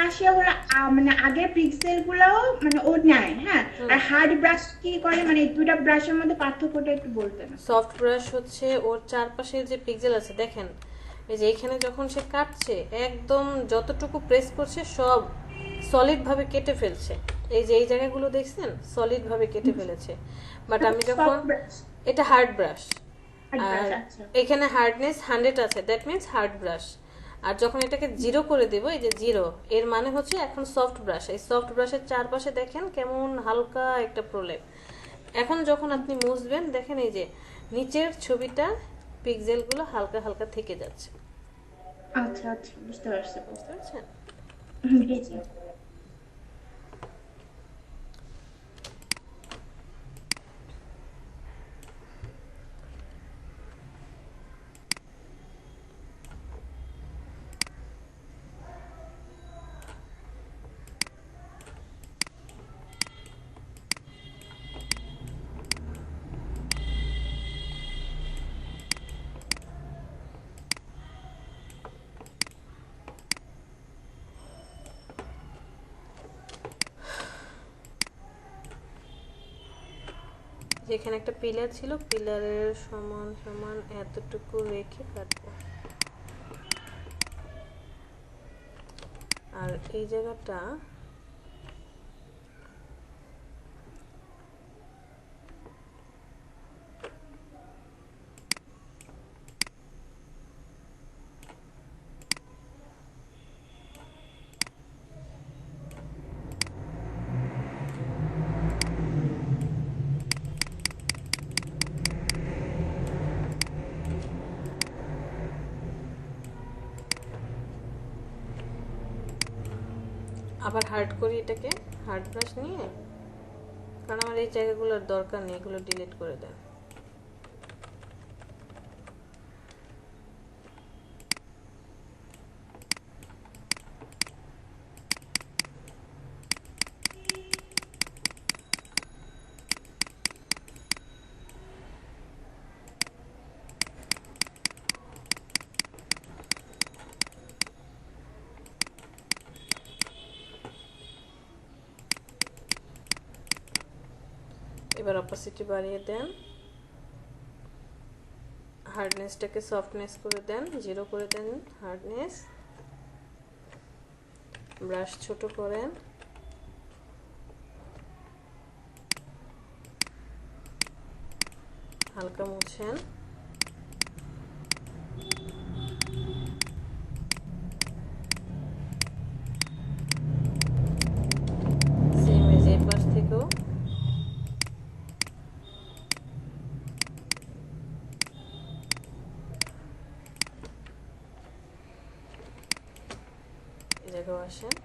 [SPEAKER 3] আসে ওরা মানে আগের পিক্সেল গুলাও মানে ও নেয়, হ্যাঁ, আর হার্ড ব্রাশ কি করে, মানে এই দুইটা ব্রাশের মধ্যে পার্থক্যটা একটু বলতেন?
[SPEAKER 1] সফট ব্রাশ হচ্ছে ওর চারপাশে যে পিক্সেল আছে, দেখেন এই যে এখানে যখন সে কাটছে একদম যতটুকু প্রেস করছে সব সলিড ভাবে কেটে ফেলছে। এই যে এই জায়গাগুলো দেখছেন সলিড ভাবে কেটে ফেলেছে। বাট আমি যখন, এটা হার্ড ব্রাশ, আর এখানে হার্ডনেস 100 আছে, দ্যাট মিনস হার্ড ব্রাশ। আর যখন এটাকে 0 করে দেব, এই যে 0, এর মানে হচ্ছে এখন সফট ব্রাশ। এই সফট ব্রাশের চারপাশে দেখেন কেমন হালকা একটা প্রলেপ। এখন যখন আপনি মুছবেন দেখেন এই যে নিচের ছবিটা পিক্সেলগুলো হালকা হালকা থেকে যাচ্ছে।
[SPEAKER 3] আচ্ছা আচ্ছা, বুঝতে পারছি।
[SPEAKER 1] বুঝতে পারছেন?
[SPEAKER 3] জি জি।
[SPEAKER 1] যেখানে একটা পিলার ছিল, পিলারের সমান সমান এতটুকু রেখে কাটবো। আর এই জায়গাটা আবার হার্ড করি, এটাকে হার্ড ব্রাশ নিয়ে, কারণ আমার এই জায়গাগুলোর দরকার নেই, এগুলো ডিলিট করে দেন। এবার অপাসিটি বাড়িয়ে দেন, হার্ডনেসটাকে সফটনেস করে দেন, 0 করে দেন হার্ডনেস। ব্রাশ ছোট করেন, হালকা মুছেন। সেম এজ এই পাশ থেকেও এই জায়গাও আসেন।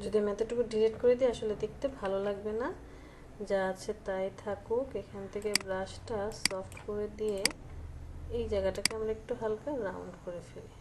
[SPEAKER 1] যদি আমি এতটুকু ডিলিট করে দিই আসলে দেখতে ভালো লাগবে না, যা আছে তাই থাকুক। এখান থেকে ব্রাশটা সফট করে দিয়ে এই জায়গাটাকে আমরা একটু হালকা রাউন্ড করে ফেলি।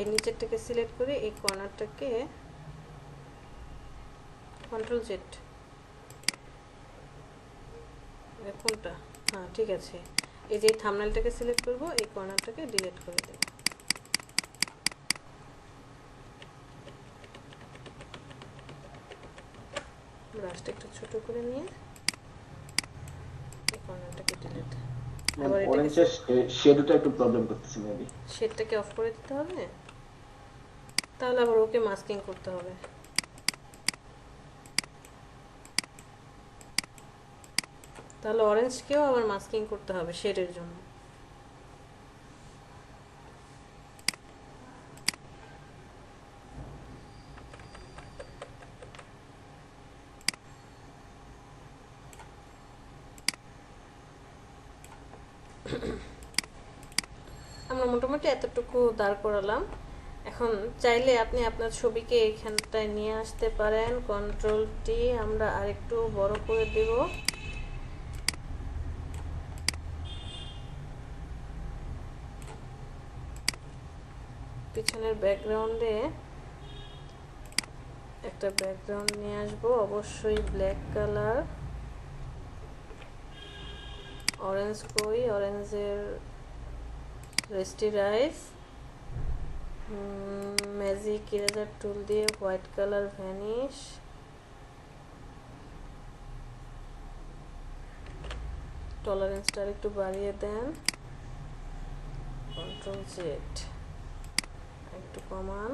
[SPEAKER 1] এই নিচেরটাকে সিলেক্ট করে এই কর্নারটাকে কন্ট্রোল জেড, কোনটা, হ্যাঁ ঠিক আছে, এই যে থাম্বনেলটাকে সিলেক্ট করব, এই কর্নারটাকে ডিলিট করে দেব। ব্রাশটা একটু ছোট করে নিয়ে এই কর্নারটাকে ডিলিট। আবার
[SPEAKER 7] অরেঞ্জের শেডোটা একটু প্রবলেম করতেছে মেবি।
[SPEAKER 1] শেডটাকে অফ করে দিতে হবে, তাহলে আবার ওকে মাস্কিং করতে হবে। তাহলে অরেঞ্জকেও আবার মাস্কিং করতে হবে শেডের জন্য। আমরা মোটামুটি এতটুকু দাঁড় করালাম। এখন চাইলে আপনি আপনার ছবিকে এইখানটায় নিয়ে আসতে পারেন, কন্ট্রোল টি, আমরা আরেকটু বড় করে দেব। পিছনের ব্যাকগ্রাউন্ডে একটা ব্যাকগ্রাউন্ড নিয়ে আসবো, অবশ্যই ব্ল্যাক কালার। অরেঞ্জ কই, অরেঞ্জের রেস্টিরাইজ, ম্যাজিক ইরেজার টুল দিয়ে হোয়াইট কালার ভ্যানিশ, টলারেন্সটা একটু বাড়িয়ে দেন, কন্ট্রোল জেড, একটু কমান।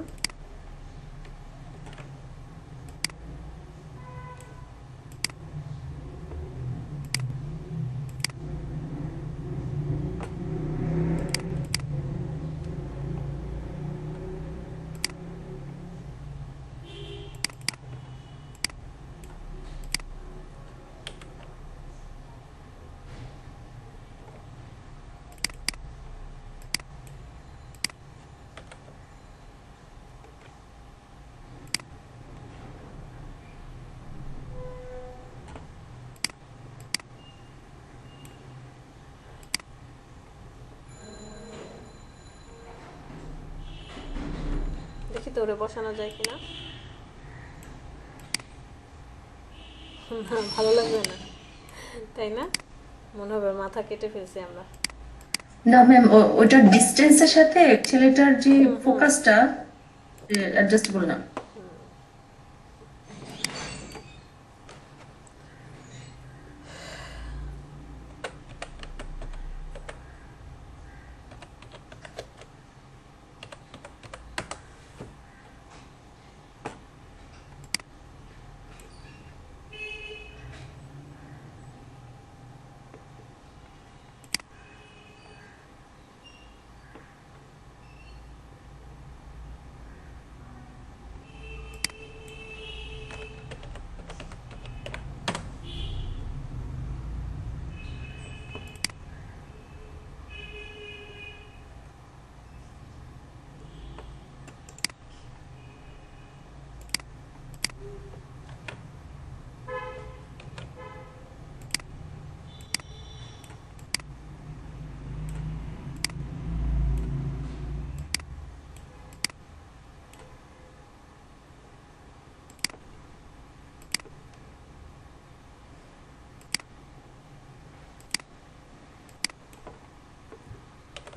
[SPEAKER 1] দেখি তো ওরে বসানো যায় কিনা। ভালো লাগবে না, তাই না? মনে হবে মাথা কেটে ফেলছি আমরা।
[SPEAKER 2] না ম্যাম, ওটার ডিস্টেন্সের সাথে ছেলেটার যে ফোকাসটা অ্যাডজাস্টেবল না।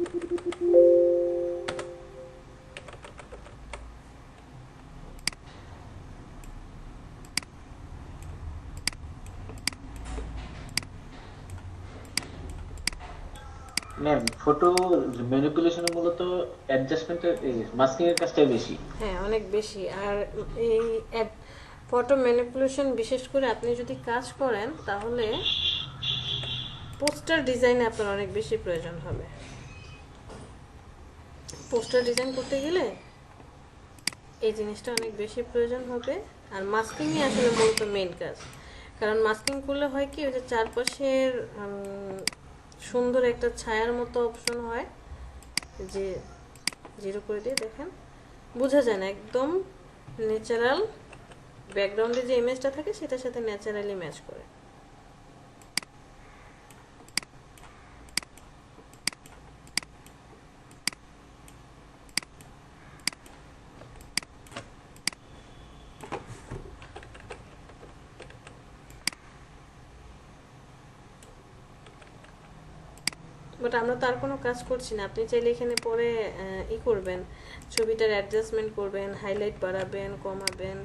[SPEAKER 7] ম্যাম ফটো ম্যানিপুলেশনে মূলত অ্যাডজাস্টমেন্টের মাস্কিং এর কাজটাই বেশি।
[SPEAKER 1] হ্যাঁ, অনেক বেশি। আর এই ফটো ম্যানিপুলেশন বিশেষ করে আপনি যদি কাজ করেন তাহলে পোস্টার ডিজাইনে আপনার অনেক বেশি প্রয়োজন হবে। পোস্টার ডিজাইন করতে গেলে এই জিনিসটা অনেক বেশি প্রয়োজন হবে। আর মাস্কিংই আসলে মূলত মেইন কাজ। কারণ মাস্কিং করলে হয় কি, ওই যে চারপাশের সুন্দর একটা ছায়ার মতো অপশন হয়, যে জিরো করে দিয়ে দেখেন বোঝা যায় না, একদম ন্যাচারাল ব্যাকগ্রাউন্ডে যে ইমেজটা থাকে সেটার সাথে ন্যাচারালি ম্যাচ করে। বাট আমরা তো আর কোনো কাজ করছি না। আপনি চাইলে এখানে পরে করবেন, ছবিটার অ্যাডজাস্টমেন্ট করবেন, হাইলাইট বাড়াবেন, কমাবেন,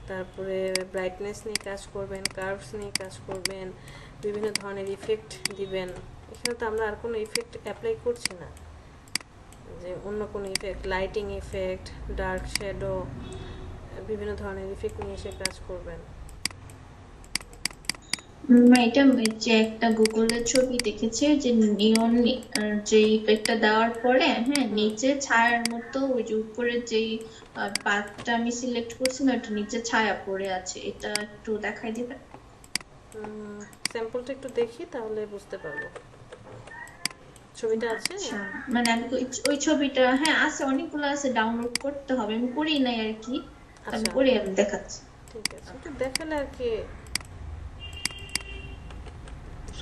[SPEAKER 1] তারপরে ব্রাইটনেস নিয়ে কাজ করবেন, কার্ভস নিয়ে কাজ করবেন, বিভিন্ন ধরনের ইফেক্ট দিবেন। এখানে তো আমরা আর কোনো ইফেক্ট অ্যাপ্লাই করছি না, যে অন্য কোনো effect, lighting effect, dark shadow, বিভিন্ন ধরনের ইফেক্ট নিয়ে এসে কাজ করবেন।
[SPEAKER 6] এটা যে একটা গুগলের ছবি দেখেছি, যে নিয়ন যে ইফেক্টটা দেওয়ার পরে হ্যাঁ নিচে ছায়ার মতো ওই যে উপরে যেই পাতটা আমি সিলেক্ট করছি না, ওটা নিচে ছায়া পড়ে আছে, এটা একটু দেখাই দিবে?
[SPEAKER 1] স্যাম্পলটা একটু দেখি, তাহলে বুঝতে পারবো। ছবিটা আছে?
[SPEAKER 6] আচ্ছা, মানে আমি ওই ছবিটা, হ্যাঁ আছে, অনেকগুলো আছে, ডাউনলোড করতে হবে, আমি করি নাই আর কি, আমি
[SPEAKER 1] আচ্ছা,
[SPEAKER 6] করে আমি দেখাচ্ছি।
[SPEAKER 1] ঠিক আছে। এটা দেখালে আর কি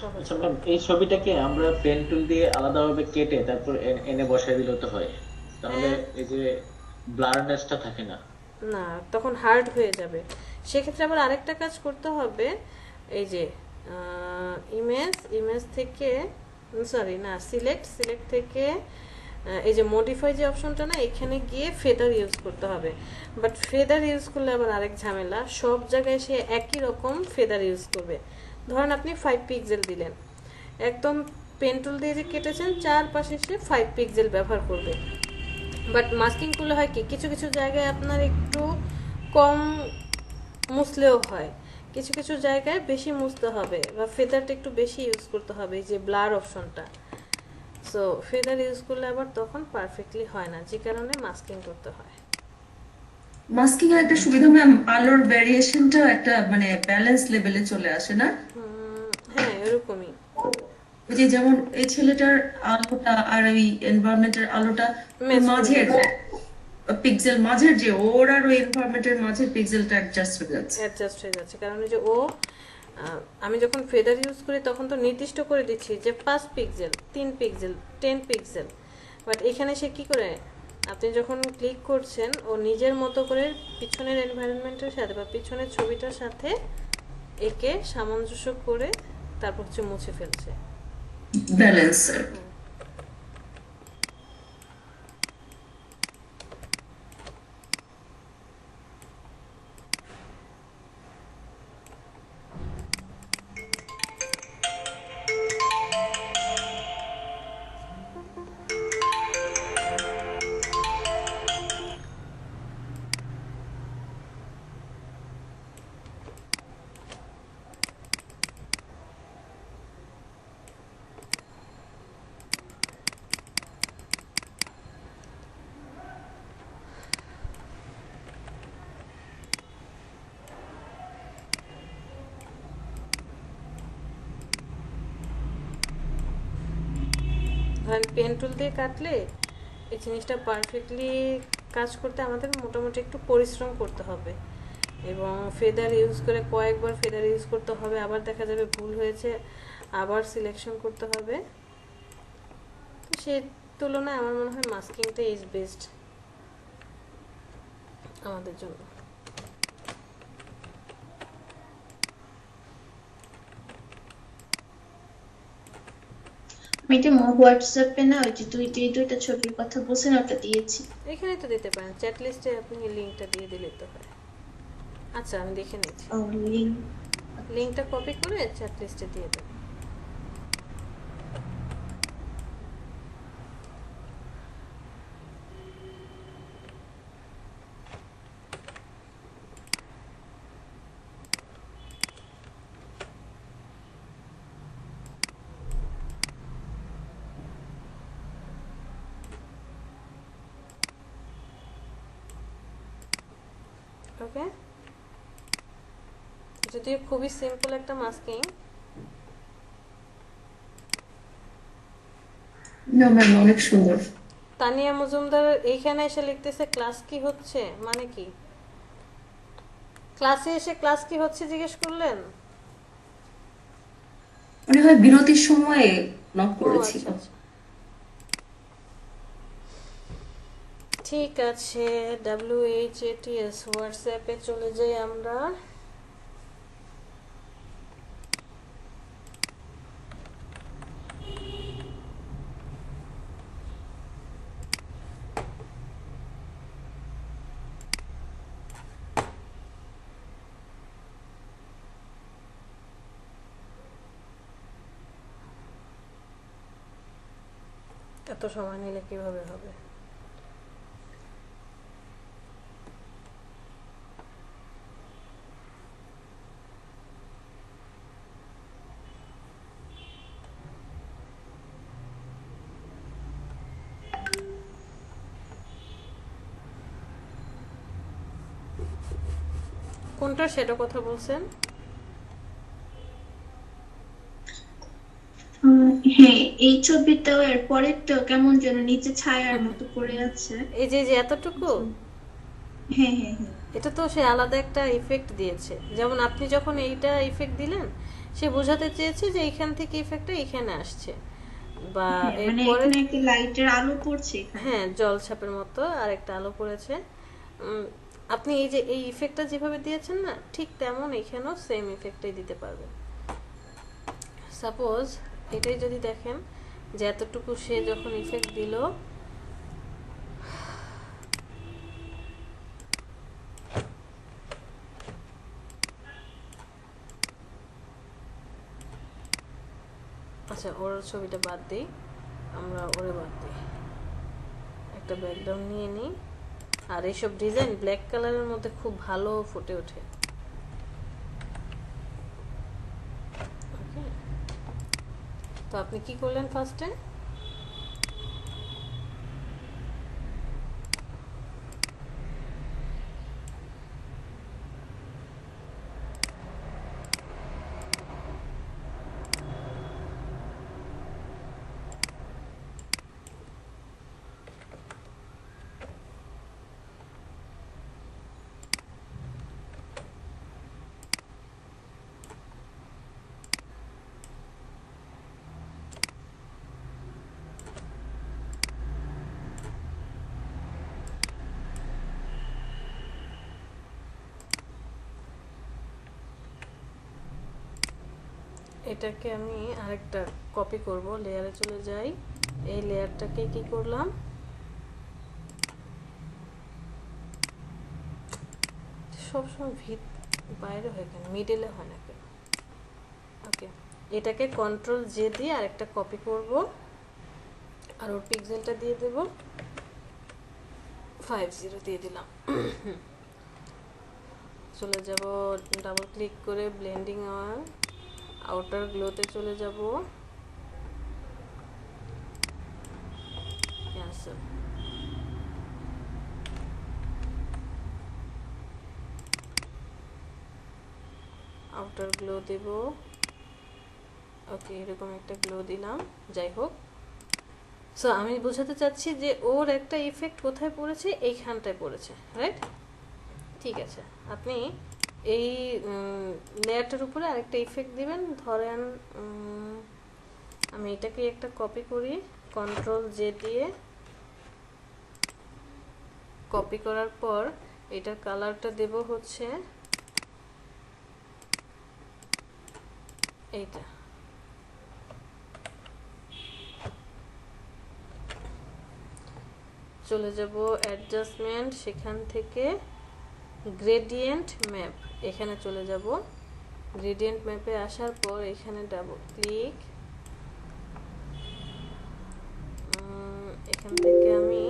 [SPEAKER 1] সহজ
[SPEAKER 7] আচ্ছা
[SPEAKER 1] হয়।
[SPEAKER 7] ম্যাম, এই ছবিটাকে আমরা পেন টুল দিয়ে আলাদাভাবে কেটে তারপর এনে বসাই দিলে তো হয়, তাহলে
[SPEAKER 1] হ্যাঁ।
[SPEAKER 7] এই যে ব্লারনেসটা থাকে না।
[SPEAKER 1] না, তখন হার্ড হয়ে যাবে। সেক্ষেত্রে আবার আরেকটা কাজ করতে হবে, এই যে ইমেজ থেকে, সরি না, সিলেক্ট থেকে এই যে মডিফাই যে অপশনটা না, এখানে গিয়ে ফেদার ইউজ করতে হবে। বাট ফেদার ইউজ করলে আবার আরেক ঝামেলা, সব জায়গায় সে একই রকম ফেদার ইউজ করবে। ধরেন আপনি 5 পিক্সেল দিলেন, একদম পেন টুল দিয়ে যে কেটেছেন, চারপাশে সে 5 পিক্সেল ব্যবহার করবে। বাট মাস্কিং করলে হয় কি, কিছু কিছু জায়গায় আপনার একটু কম মুছলেও হয়, কিছু কিছু জায়গায় বেশি মুছতে হবে, বা ফেদারটা একটু বেশি ইউজ করতে হবে, এই যে ব্লার অপশনটা। সো ফেদার ইউজ করলে আবার তখন পারফেক্টলি হয় না, যে কারণে মাস্কিং করতে হয়।
[SPEAKER 2] মাস্কিং এর একটা সুবিধা ম্যাম, আলোর ভ্যারিয়েশনটা একটা মানে ব্যালেন্স লেভেলে চলে আসে না?
[SPEAKER 1] হ্যাঁ, এরকমই।
[SPEAKER 2] ওই যে যেমন এই ছেলেটার আলোটা আর ওই এনভায়রনমেন্টের আলোটা
[SPEAKER 1] Match করে
[SPEAKER 2] মাঝের
[SPEAKER 1] যাচ্ছে।
[SPEAKER 2] পিক্সেল মাঝের যে ওর আর ওই এনভায়রনমেন্টের মাঝের পিক্সেলটা অ্যাডজাস্ট হয়ে যাচ্ছে।
[SPEAKER 1] অ্যাডজাস্ট হয়ে যাচ্ছে, কারণ ওই যে আমি যখন ফেদার ইউজ করি তখন তো নির্দিষ্ট করে দিচ্ছি যে 5 পিক্সেল, 3 পিক্সেল, 10 পিক্সেল। বাট এখানে সে কি করে, আপনি যখন ক্লিক করছেন, ও নিজের মতো করে পিছনের এনভায়রনমেন্টের সাথে বা পিছনের ছবিটার সাথে একে সামঞ্জস্য করে তারপর হচ্ছে মুছে ফেলছে।
[SPEAKER 2] ব্যালেন্স।
[SPEAKER 1] ধরেন পেন টুল দিয়ে কাটলে এই জিনিসটা পারফেক্টলি কাজ করতে আমাদের মোটামুটি একটু পরিশ্রম করতে হবে, এবং ফেদার ইউজ করে কয়েকবার ফেদার ইউজ করতে হবে, আবার দেখা যাবে ভুল হয়েছে, আবার সিলেকশন করতে হবে। তো সেই তুলনায় আমার মনে হয় মাস্কিংটা ইজ বেস্ট আমাদের জন্য।
[SPEAKER 6] ম্যাডাম হোয়াটসঅ্যাপে না ওই যে দুইটা ছবির কথা বলছেন ওটা দিয়েছি।
[SPEAKER 1] এখানে তো দিতে পারেন, চ্যাট লিস্টে আপনি লিঙ্কটা দিয়ে দিলেই তো হয়। আচ্ছা আমি দেখে নিচ্ছি,
[SPEAKER 6] ও লিঙ্ক।
[SPEAKER 1] লিঙ্কটা কপি করে চ্যাট লিস্টে দিয়ে দেবো। ওকে, যদিও খুবই সিম্পল একটা মাস্কিং।
[SPEAKER 2] না ম্যাম, অনেক সুন্দর।
[SPEAKER 1] তানিয়া মজুমদার এইখানে এসে লিখতেছে ক্লাস কি হচ্ছে, মানে কি ক্লাসে এসে ক্লাস কি হচ্ছে জিজ্ঞেস করলেন?
[SPEAKER 2] মনে হয় বিরতির সময়ে নক
[SPEAKER 1] ও
[SPEAKER 2] করেছিল।
[SPEAKER 1] আচ্ছা আচ্ছা, ঠিক আছে। WHATS হোয়াটসঅ্যাপে চলে যাই আমরা। এত সময় নিলে কিভাবে হবে? কোনটা সেটা কথা বলছেন?
[SPEAKER 6] হ্যাঁ এই ছবিটাও এর পরেরটা কেমন যেন নিচে ছায়ার মতো পড়ে আছে।
[SPEAKER 1] এই যে এতটুকু,
[SPEAKER 6] হ্যাঁ হ্যাঁ হ্যাঁ
[SPEAKER 1] এটা তো সে আলাদা একটা ইফেক্ট দিয়েছে। যেমন আপনি যখন এইটা ইফেক্ট দিলেন, সে বোঝাতে চেয়েছে যে এইখান থেকে ইফেক্টটা এখানে আসছে, বা
[SPEAKER 6] হ্যাঁ, মানে
[SPEAKER 1] এরপরে
[SPEAKER 6] এখানে একটা লাইটের আলো পড়ছে এখানে।
[SPEAKER 1] হ্যাঁ জলছাপের মতো আর একটা আলো পড়েছে। উম, আপনি এই যে এই ইফেক্টটা যেভাবে দিয়েছেন না, ঠিক তেমন এখানেও সেম ইফেক্টটাই দিতে পারবেন। সাপোজ এটাই যদি দেখেন যে এতটুকু সে যখন ইফেক্ট দিল, আচ্ছা ওর ছবিটা বাদ দিই, আমরা ওরে বাদ দিই, একটা ব্যাকগ্রাউন্ড নিয়ে নিই। আর এইসব ডিজাইন ব্ল্যাক কালারের মধ্যে খুব ভালো ফুটে ওঠে। Okay? তো আপনি কি করলেন ফার্স্টে? এটাকে আমি আরেকটা কপি করব, লেয়ারে চলে যাই। এই লেয়ারটাকে কি করলাম, সবসময় ভিত বাইরে হয় কেন, মিডলে হয় না কেন? ওকে, এটাকে কন্ট্রোল জে দিয়ে আরেকটা কপি করব, আর ওর পিক্সেলটা দিয়ে দেব 50 দিয়ে দিলাম। চলে যাব ডাবল ক্লিক করে ব্লেন্ডিং আর আউটার গ্লোতে চলে যাব, ক্যান্সেল। আউটার গ্লো দেব, ওকে এরকম একটা গ্লো দিলাম। যাই হোক, সো আমি বোঝাতে চাচ্ছি যে ওর একটা ইফেক্ট কোথায় পড়েছে, এইখানটায় পড়েছে, রাইট? ঠিক আছে, আপনি এই লেয়ারটার উপরে আরেকটা ইফেক্ট দিবেন। ধরেন আমি এটাকে একটা কপি করি, কন্ট্রোল জে দিয়ে কপি করার পর এটার কালারটা দেব হচ্ছে এইটা। চলে যাব অ্যাডজাস্টমেন্ট, সেখান থেকে গ্রেডিয়েন্ট ম্যাপ, এখানে চলে যাব। গ্রেডিয়েন্ট ম্যাপে আসার পর এখানে ডাবল ক্লিক, এখান থেকে আমি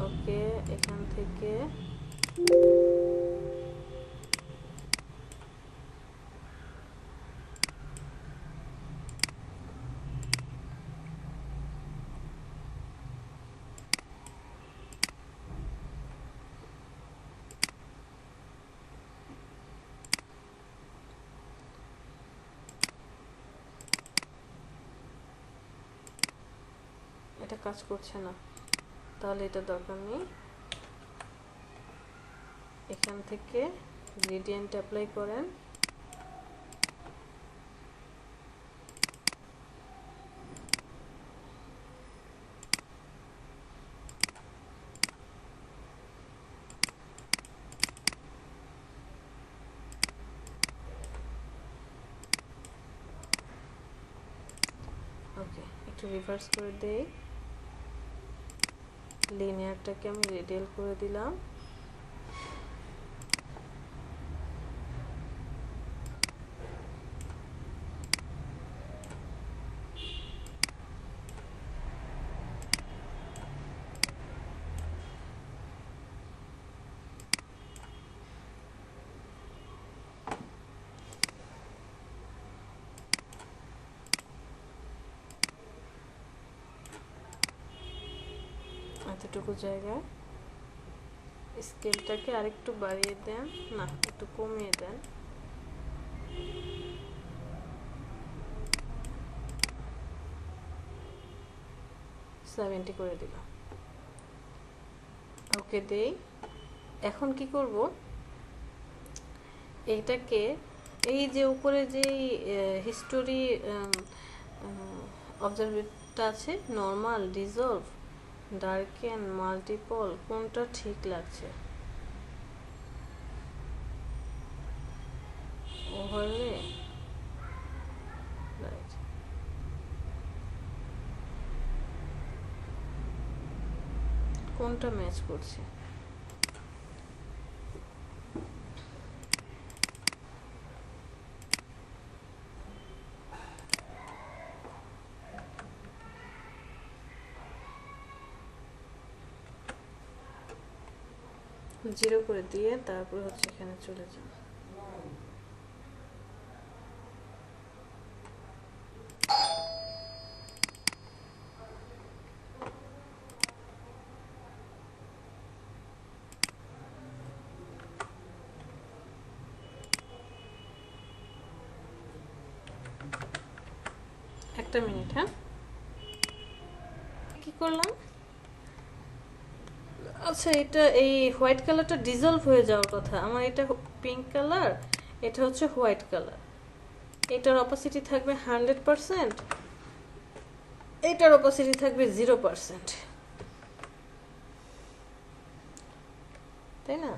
[SPEAKER 1] ওকে, এখান থেকে এটা কাজ করছে না, তাহলে এটা দরকার নেই। এখান থেকে গ্রেডিয়েন্ট অ্যাপ্লাই করেন, ওকে একটু রিভার্স করে দেই। লিনিয়ারটাকে আমি রেডিয়াল করে দিলাম, এতটুকু জায়গায় স্কেলটাকে আরেকটু বাড়িয়ে দেন, না একটু কমিয়ে দেন, করে দিলাম। ওকে দেই। এখন কি করব, এইটাকে এই যে উপরে যে হিস্টোরি অবজারভেটটা আছে, নর্মাল, ডিসলভ, ডার্কেন, মাল্টিপল, কোনটা ঠিক লাগছে? Overlay, right. কোনটা ম্যাচ করছে? জিরো করে দিয়ে তারপর হচ্ছে এখানে চলে যান। একটা মিনিট, হ্যাঁ কি করলাম, আচ্ছা এটা এই হোয়াইট কালারটা ডিজলভ হয়ে যাওয়ার কথা, আমার এটা পিঙ্ক কালার, এটা হচ্ছে হোয়াইট কালার, এটার অপাসিটি থাকবে 100%, এটার অপাসিটি থাকবে 0%, তাই না?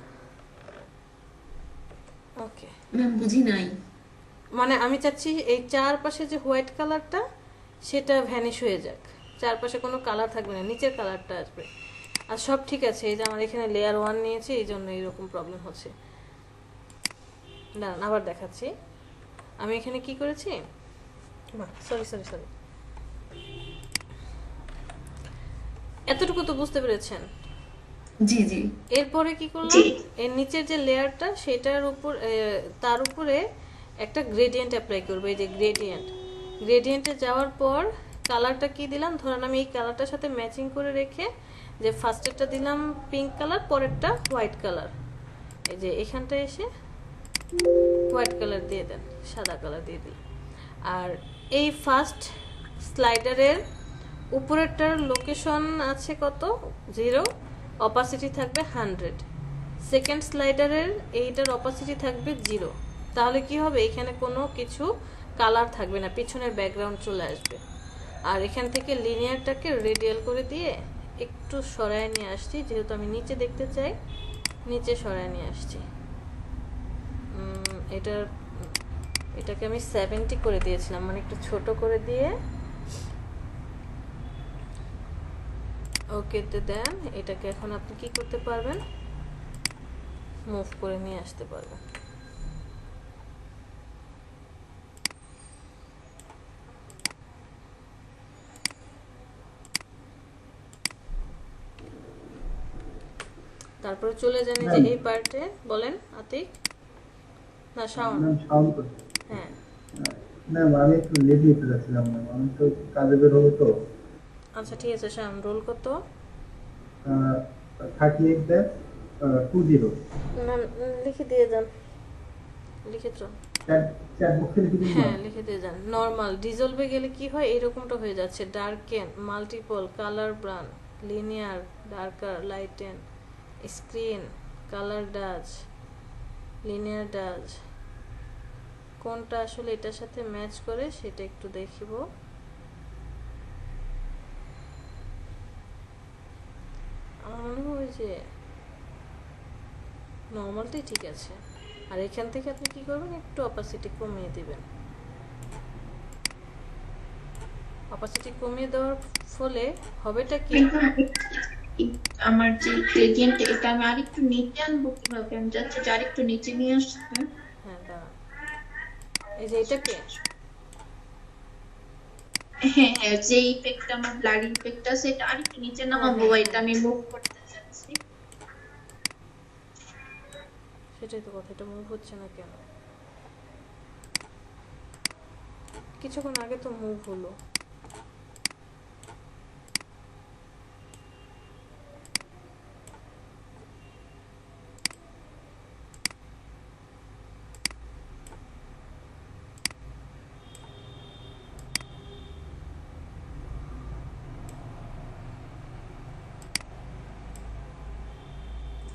[SPEAKER 1] ওকে,
[SPEAKER 2] ম্যাম বুঝি নাই।
[SPEAKER 1] মানে আমি চাচ্ছি এই চারপাশে যে হোয়াইট কালারটা সেটা ভ্যানিশ হয়ে যাক, চারপাশে কোনো কালার থাকবে না, নিচের কালারটা আসবে। আর সব ঠিক আছে, এই যে আমার এখানে লেয়ার 1 নিয়েছি, এই জন্য এইরকম প্রবলেম হচ্ছে। দাঁড়ান আবার দেখাচ্ছি, আমি এখানে কি করেছি, সরি, এতটুকু তো বুঝতে পেরেছেন?
[SPEAKER 2] জি জি।
[SPEAKER 1] এরপরে কি করলাম, এর নিচের যে লেয়ারটা সেটার উপর, তার উপরে একটা গ্রেডিয়েন্ট অ্যাপ্লাই করবো। এই যে গ্রেডিয়েন্টে যাওয়ার পর কালারটা কি দিলাম, ধরেন আমি এই কালারটার সাথে ম্যাচিং করে রেখে, যে ফার্স্টেরটা দিলাম পিঙ্ক কালার, পরেরটা হোয়াইট কালার, এই যে এখানটা এসে হোয়াইট কালার দিয়ে দেন, সাদা কালার দিয়ে দিলাম। আর এই ফার্স্ট স্লাইডারের উপরেরটার লোকেশন আছে কত, 0, অপাসিটি থাকবে 100। সেকেন্ড স্লাইডারের এইটার অপাসিটি থাকবে 0। তাহলে কি হবে, এখানে কোনো কিছু কালার থাকবে না, পিছনের ব্যাকগ্রাউন্ড চলে আসবে। আর এখান থেকে লিনিয়ারটাকে রেডিয়াল করে দিয়ে একটু সরায় নিয়ে আসছি, যেহেতু আমি নিচে দেখতে চাই, নিচে সরায় নিয়ে আসছি। এটার এটাকে আমি 70 করে দিয়েছিলাম, মানে একটু ছোট করে দিয়ে ওকেতে দেন। এটাকে এখন আপনি কি করতে পারবেন, মুভ করে নিয়ে আসতে পারবেন। তারপরে চলে যান এই যে এই পার্টে। বলেন আতিক, না শাওন?
[SPEAKER 4] ম্যাম সাউন্ড করছে।
[SPEAKER 1] হ্যাঁ
[SPEAKER 4] ম্যাম আমি একটু লেট নিতে যাচ্ছিলাম ম্যাম, আমি তো কাজে বের হবো তো।
[SPEAKER 1] আচ্ছা ঠিক আছে শাওন, রোল কত?
[SPEAKER 4] 38-20।
[SPEAKER 1] ম্যাম লিখে দিয়ে যান। লিখেছো?
[SPEAKER 4] চ্যাট বক্সে লিখে দিন
[SPEAKER 1] হ্যাঁ
[SPEAKER 4] ম্যাম।
[SPEAKER 1] লিখে দিয়ে যান। নর্মাল ডিজলভে গেলে কি হয়, এরকমটা হয়ে যাচ্ছে, darken, multiple, colour bran, linear, darker, lighten, screen, colour does, linear does, কোনটা আসলে এটার সাথে ম্যাচ করে সেটা একটু দেখিব। আমার মনে হয় যে নর্মালটাই ঠিক আছে। আর এখান থেকে আপনি কি করবেন, একটু অপাসিটি কমিয়ে দিবেন। অপাসিটি কমিয়ে দেওয়ার ফলে হবেটা কি,
[SPEAKER 6] আমার যে গ্রেডিয়েন্ট এটা আমি আরেকটু নিচে আনবো কিভাবে? আমি যাচ্ছি যে আরেকটু নিচে নিয়ে আসতে।
[SPEAKER 1] হ্যাঁ দাঁড়ান, এই যে এটাকে
[SPEAKER 6] হ্যাঁ হ্যাঁ, যে ইফেক্টটা আমার ব্লার ইফেক্টটা সেটা আরেকটু নিচে নামাবো, এটা আমি মুভ করতে চাচ্ছি।
[SPEAKER 1] সেটাই তো কথা, এটা মুভ হচ্ছে না কেন? কিছুক্ষণ আগে তো মুভ হলো।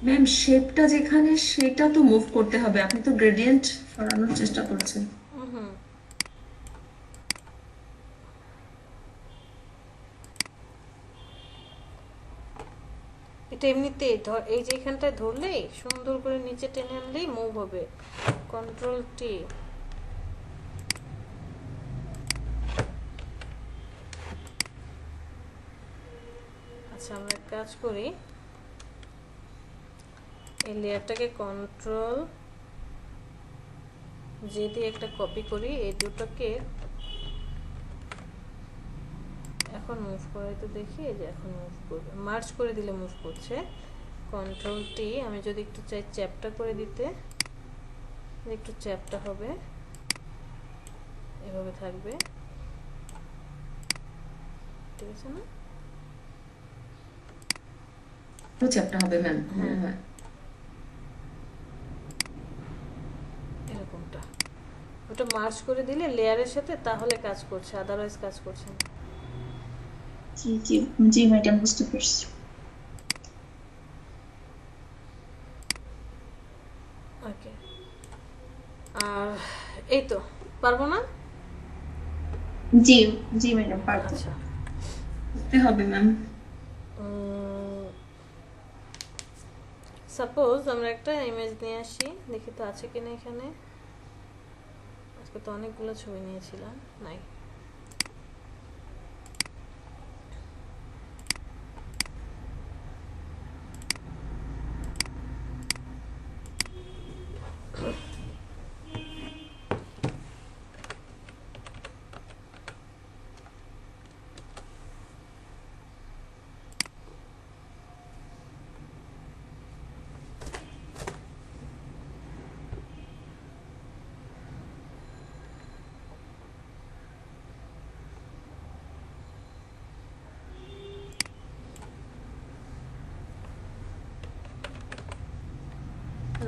[SPEAKER 2] ম্যাম শেপটা যেখানে সেটা তো মুভ করতে হবে, আপনি তো গ্রেডিয়েন্ট সরানোর চেষ্টা করছেন।
[SPEAKER 1] হুম, এটা এমনিতেই ধর, এই যে এখানটায় ধরলেই সুন্দর করে নিচে টেনে আনলেই মুভ হবে। Control T. আচ্ছা আমরা এক কাজ করি, এই লেয়ারটাকে কন্ট্রোল জে দিয়ে একটা কপি করি, এই দুটোকে এখন মুভ করাই তো দেখি। এই যে এখন মুভ করবে, মার্চ করে দিলে মুভ করছে। কন্ট্রোল টি, আমি যদি একটু চাই চ্যাপটা করে দিতে, একটু চ্যাপটা হবে, এভাবে থাকবে, ঠিক আছে না?
[SPEAKER 2] চ্যাপটা হবে ম্যাম, হ্যাঁ হ্যাঁ।
[SPEAKER 1] এরকমটা, ওটা মার্চ করে দিলে লেয়ারের সাথে তাহলে কাজ করছে, আদারওয়াইজ কাজ করছে না।
[SPEAKER 6] জি জি জি ম্যাডাম, বুঝতে পারছি।
[SPEAKER 1] ওকে, আর এই তো পারবো না।
[SPEAKER 6] জি জি ম্যাডাম, পারবো।
[SPEAKER 1] আচ্ছা
[SPEAKER 2] করতে হবে ম্যাম।
[SPEAKER 1] সাপোজ আমরা একটা ইমেজ নিয়ে আসি, দেখি তো আছে কিনা এখানে। আজকে তো অনেকগুলো ছবি নিয়েছিলাম, নাই।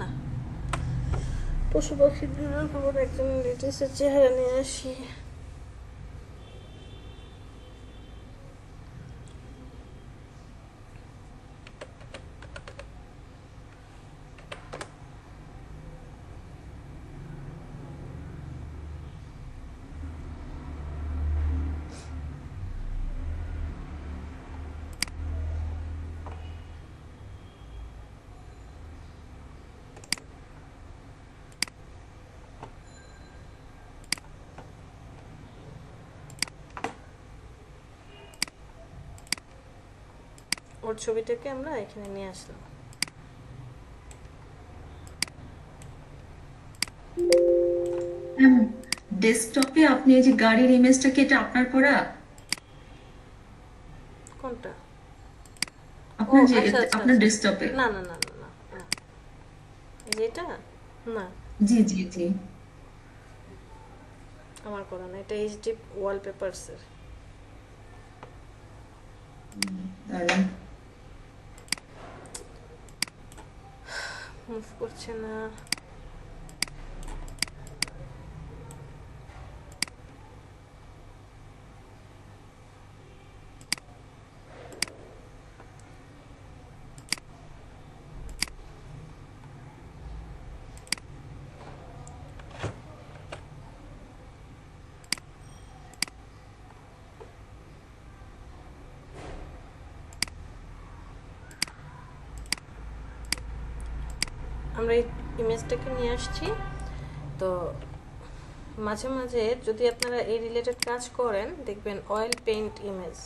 [SPEAKER 1] না, পশু পাখিদের খবর একজন লেটেস্টের চেহারা নিয়ে আসি। ওর ছবিটাকে আমরা এখানে নিয়ে আসলাম।
[SPEAKER 2] ডেস্কটপে আপনি এই যে গাড়ির ইমেজটা কি এটা আপনার করা?
[SPEAKER 1] কোনটা?
[SPEAKER 2] আপনার যে
[SPEAKER 1] আচ্ছা আচ্ছা
[SPEAKER 2] আপনার
[SPEAKER 1] আচ্ছা।
[SPEAKER 2] ডেস্কটপে?
[SPEAKER 1] না না না না না না। এই যে এটা না,
[SPEAKER 2] জি জি জি।
[SPEAKER 1] আমার করা না, এটা এইচডি ওয়ালপেপারসের।
[SPEAKER 2] দাঁড়ান।
[SPEAKER 1] মুভ করছে না। আমরা এই ইমেজটাকে নিয়ে আসছি। তো মাঝে মাঝে যদি আপনারা এই রিলেটেড কাজ করেন, দেখবেন অয়েল পেইন্ট ইমেজ,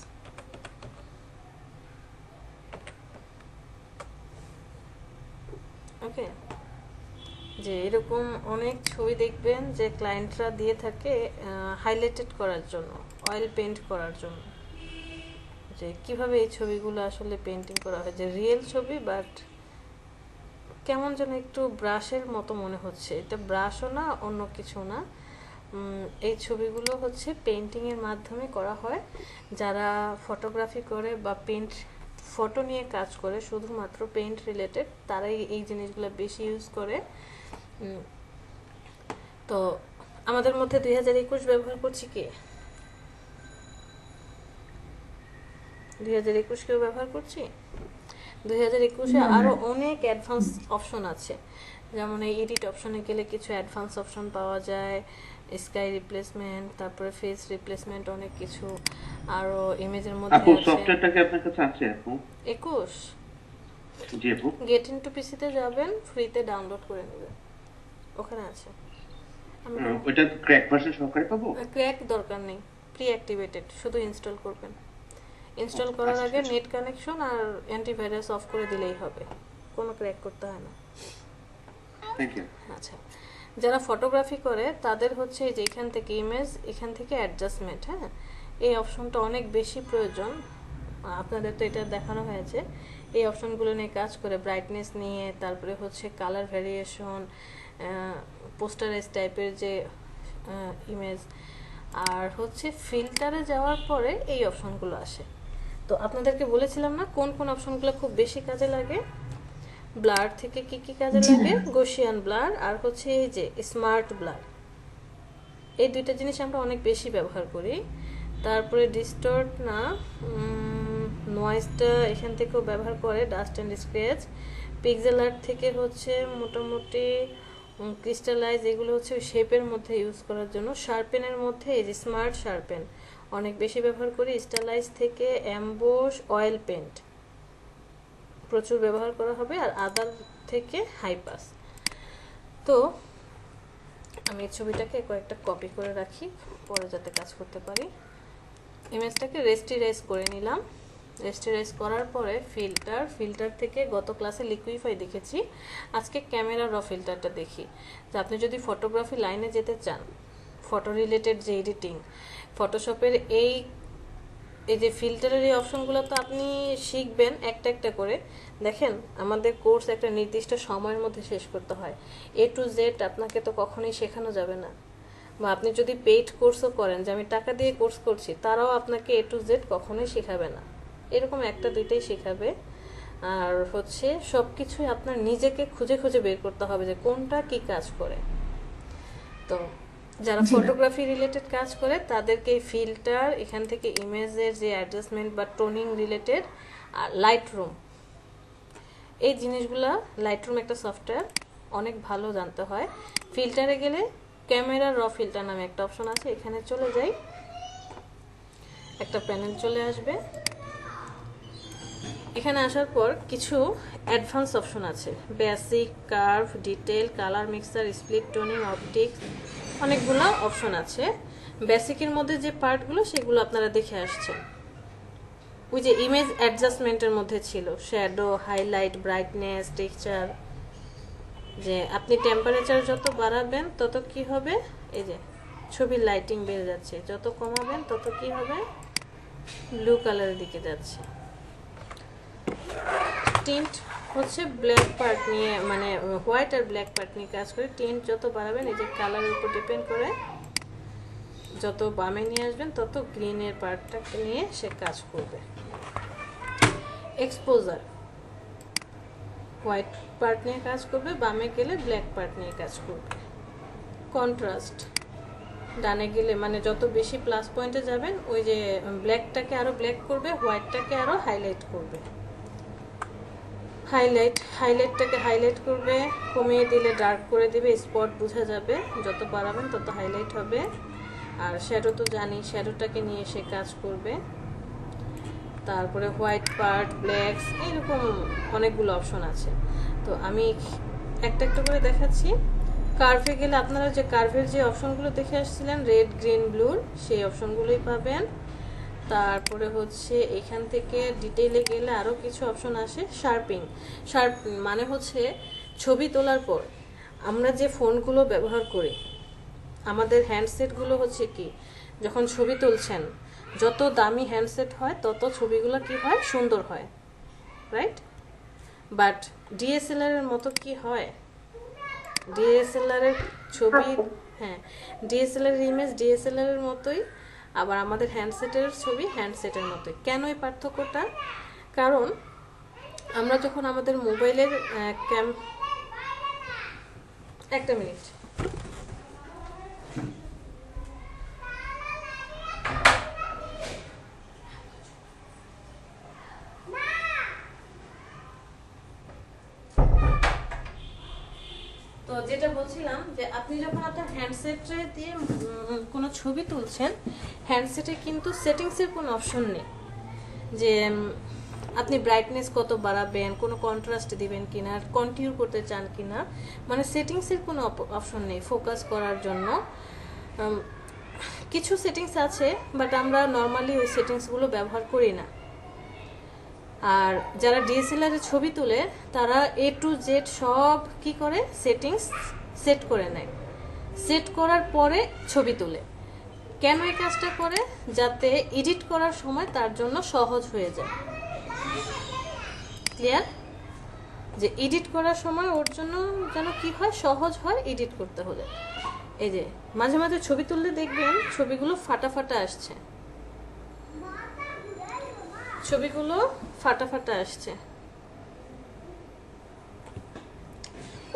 [SPEAKER 1] ওকে, যে এরকম অনেক ছবি দেখবেন যে ক্লায়েন্টরা দিয়ে থাকে হাইলাইটেড করার জন্য, অয়েল পেইন্ট করার জন্য, যে কিভাবে এই ছবিগুলো আসলে পেইন্টিং করা হয়, যে রিয়েল ছবি বাট কেমন যেন একটু ব্রাশের মতো মনে হচ্ছে। এটা ব্রাশও না, অন্য কিছু না। এই ছবিগুলো হচ্ছে পেইন্টিংয়ের মাধ্যমে করা হয়। যারা ফটোগ্রাফি করে বা পেইন্ট ফটো নিয়ে কাজ করে, শুধুমাত্র পেইন্ট রিলেটেড, তারাই এই জিনিসগুলো বেশি ইউজ করে। তো আমাদের মধ্যে 2021 ব্যবহার করছি কে? 2021 কেউ ব্যবহার করছি? 2021-এ আরো অনেক অ্যাডভান্স অপশন আছে। যেমন এই এডিট অপশনে গেলে কিছু অ্যাডভান্স অপশন পাওয়া যায়, স্কাই রিপ্লেসমেন্ট, তারপরে ফেস রিপ্লেসমেন্ট, অনেক কিছু। আরো ইমেজের মধ্যে
[SPEAKER 8] আপু
[SPEAKER 1] আছে
[SPEAKER 8] সফটওয়্যারটা কি আপনার কাছে আছে আপু?
[SPEAKER 1] 21
[SPEAKER 8] জি আপু।
[SPEAKER 1] গেট ইনটু পিসিতে যাবেন, ফ্রিতে ডাউনলোড করে নেবেন, ওখানে আছে। আমি
[SPEAKER 8] ওইটা ক্র্যাক ভার্সন সহকারে পাবো?
[SPEAKER 1] ক্র্যাক দরকার নেই, প্রি অ্যাক্টিভেটেড, শুধু ইনস্টল করবেন। ইনস্টল করার আগে নেট কানেকশন আর অ্যান্টিভাইরাস অফ করে দিলেই হবে, কোনো ক্র্যাক করতে হয় না।
[SPEAKER 8] Thank you.
[SPEAKER 1] আচ্ছা, যারা ফটোগ্রাফি করে তাদের হচ্ছে এই যে এখান থেকে ইমেজ, এখান থেকে অ্যাডজাস্টমেন্ট, হ্যাঁ, এই অপশনটা অনেক বেশি প্রয়োজন। আপনাদের তো এটা দেখানো হয়েছে। এই অপশনগুলো নিয়ে কাজ করে, ব্রাইটনেস নিয়ে, তারপরে হচ্ছে কালার ভ্যারিয়েশন, পোস্টারাইজ টাইপের যে ইমেজ, আর হচ্ছে ফিল্টারে যাওয়ার পরে এই অপশনগুলো আসে। তো আপনাদেরকে বলেছিলাম না কোন কোন অপশনগুলো খুব বেশি কাজে লাগে। ব্লার থেকে কি কি কাজে লাগে? গসিয়ান ব্লার আর হচ্ছে এই যে স্মার্ট ব্লার, এই দুইটা জিনিস আমরা অনেক বেশি ব্যবহার করি। তারপরে ডিস্টর্ট না, নয়েজটা এখান থেকেও ব্যবহার করে, dust and scratch. Pixel art থেকে হচ্ছে মোটামুটি ক্রিস্টালাইজ, এগুলো হচ্ছে ওই শেপের মধ্যে ইউজ করার জন্য। শার্পেনের মধ্যে এই যে স্মার্ট শার্পেন অনেক বেশি ব্যবহার করি। স্টাইলাইজ থেকে অ্যাম্বোস, অয়েল পেন্ট প্রচুর ব্যবহার করা হবে। আর আদার থেকে হাইপাস। তো আমি এই ছবিটাকে কয়েকটা কপি করে রাখি, পরে যাতে কাজ করতে পারি। ইমেজটাকে রেস্টিরাইজ করে নিলাম। রেস্টিরাইজ করার পরে ফিল্টার থেকে গত ক্লাসে লিকুইফাই দেখেছি, আজকে ক্যামেরা র ফিল্টারটা দেখি। যে আপনি যদি ফটোগ্রাফি লাইনে যেতে চান, ফটো রিলেটেড যে এডিটিং, ফটোশপের এই যে ফিল্টারের এই অপশনগুলো তো আপনি শিখবেন একটা একটা করে। দেখেন, আমাদের কোর্স একটা নির্দিষ্ট সময়ের মধ্যে শেষ করতে হয়। A to Z আপনাকে তো কখনোই শেখানো যাবে না। বা আপনি যদি পেইড কোর্সও করেন, যে আমি টাকা দিয়ে কোর্স করছি, তারাও আপনাকে A to Z কখনোই শেখাবে না, এরকম একটা দুইটাই শেখাবে। আর হচ্ছে সব কিছুই আপনার নিজেকে খুঁজে খুঁজে বের করতে হবে যে কোনটা কি কাজ করে। তো যারা ফটোগ্রাফি রিলেটেড কাজ করে তাদেরকে এই ফিল্টার, এখান থেকে ইমেজের যে অ্যাডজাস্টমেন্ট বা টোনিং রিলেটেড, আর লাইটরুম, এই জিনিসগুলা, লাইটরুম একটা সফটওয়্যার, অনেক ভালো জানতে হয়। ফিল্টারে গেলে ক্যামেরা র ফিল্টার নামে একটা অপশন আছে, এখানে চলে যাই, একটা প্যানেল চলে আসবে। এখানে আসার পর কিছু অ্যাডভান্স অপশন আছে, basic, curve, detail, colour mixer, split, toning, optics, অনেকগুলো অপশন আছে। বেসিকের মধ্যে যে পার্টগুলো সেগুলো আপনারা দেখে আসছেন। ওই যে ইমেজ অ্যাডজাস্টমেন্টের মধ্যে ছিল শ্যাডো, হাইলাইট, ব্রাইটনেস, টেক্সচার, যে আপনি টেম্পারেচার যত বাড়াবেন তত কি হবে, এই যে ছবির লাইটিং বেড়ে যাচ্ছে, যত কমাবেন তত কি হবে, ব্লু কালারের দিকে যাচ্ছে। টিন্ট হচ্ছে ব্ল্যাক পার্ট নিয়ে, মানে হোয়াইট আর ব্ল্যাক পার্ট নিয়ে কাজ করে। টিন্ট যত বাড়াবেন, এই যে কালারের উপর ডিপেন্ড করে, যত বামে নিয়ে আসবেন তত গ্রিনের পার্টটাকে নিয়ে সে কাজ করবে। এক্সপোজার হোয়াইট পার্ট নিয়ে কাজ করবে, বামে গেলে ব্ল্যাক পার্ট নিয়ে কাজ করবে। কন্ট্রাস্ট ডানে গেলে, মানে যত বেশি প্লাস পয়েন্টে যাবেন ওই যে ব্ল্যাকটাকে আরো ব্ল্যাক করবে, হোয়াইটটাকে আরো হাইলাইট করবে। হাইলাইটটাকে হাইলাইট করবে, কমিয়ে দিলে ডার্ক করে দিবে, স্পট বোঝা যাবে, যত বাড়াবেন তত হাইলাইট হবে। আর শ্যাডো তো জানি, শ্যাডোটাকে নিয়ে সে কাজ করবে। তারপরে হোয়াইট পার্ট, ব্ল্যাকস, এরকম অনেকগুলো অপশন আছে। তো আমি একটা একটা করে দেখাচ্ছি। কার্ভে গেলে আপনারা যে কার্ভের যে অপশনগুলো দেখে আসছিলেন রেড, গ্রিন, ব্লুর, সেই অপশনগুলোই পাবেন। তারপরে হচ্ছে এখান থেকে ডিটেইলে গেলে আরও কিছু অপশন আসে। শার্পিং মানে হচ্ছে ছবি তোলার পর আমরা যে ফোনগুলো ব্যবহার করি, আমাদের হ্যান্ডসেটগুলো হচ্ছে কি, যখন ছবি তুলছেন যত দামি হ্যান্ডসেট হয় তত ছবিগুলো কি হয়, সুন্দর হয়, রাইট? বাট ডিএসএলআর এর মতো কি হয়, ডিএসএলআর এর ছবি, হ্যাঁ ডিএসএলআর এর ইমেজ ডিএসএলআর এর মতোই, আবার আমাদের হ্যান্ডসেটের ছবি হ্যান্ডসেটের মতোই। কেন এই পার্থক্যটা? কারণ আমরা যখন আমাদের মোবাইলের একটা মিনিট, তো যেটা বলছিলাম যে আপনি যখন আপনার হ্যান্ডসেটে দিয়ে কোনো ছবি তুলছেন, হ্যান্ডসেটে কিন্তু সেটিংসের কোনো অপশন নেই যে আপনি ব্রাইটনেস কত বাড়াবেন, কোনো কন্ট্রাস্ট দিবেন কিনা, কন্টিনিউ করতে চান কিনা, মানে সেটিংসের কোনো অপশন নেই ফোকাস করার জন্য। কিছু সেটিংস আছে বাট আমরা নর্মালি ওই সেটিংসগুলো ব্যবহার করি না। আর যারা ডিএসএলআর এর ছবি তুলে তারা A to Z সব কি করে, সেটিংস সেট করে নেয়, সেট করার পরে ছবি তুলে। কেন এই কাজটা করে? যাতে এডিট করার সময় তার জন্য সহজ হয়ে যায়। ক্লিয়ার? যে এডিট করার সময় ওর জন্য যেন কি হয়, সহজ হয় এডিট করতে হলে। এই যে মাঝে মাঝে ছবি তুললে দেখবেন ছবিগুলো ফাটা ফাটা আসছে, ছবিগুলো ফাটা ফাটা আসছে।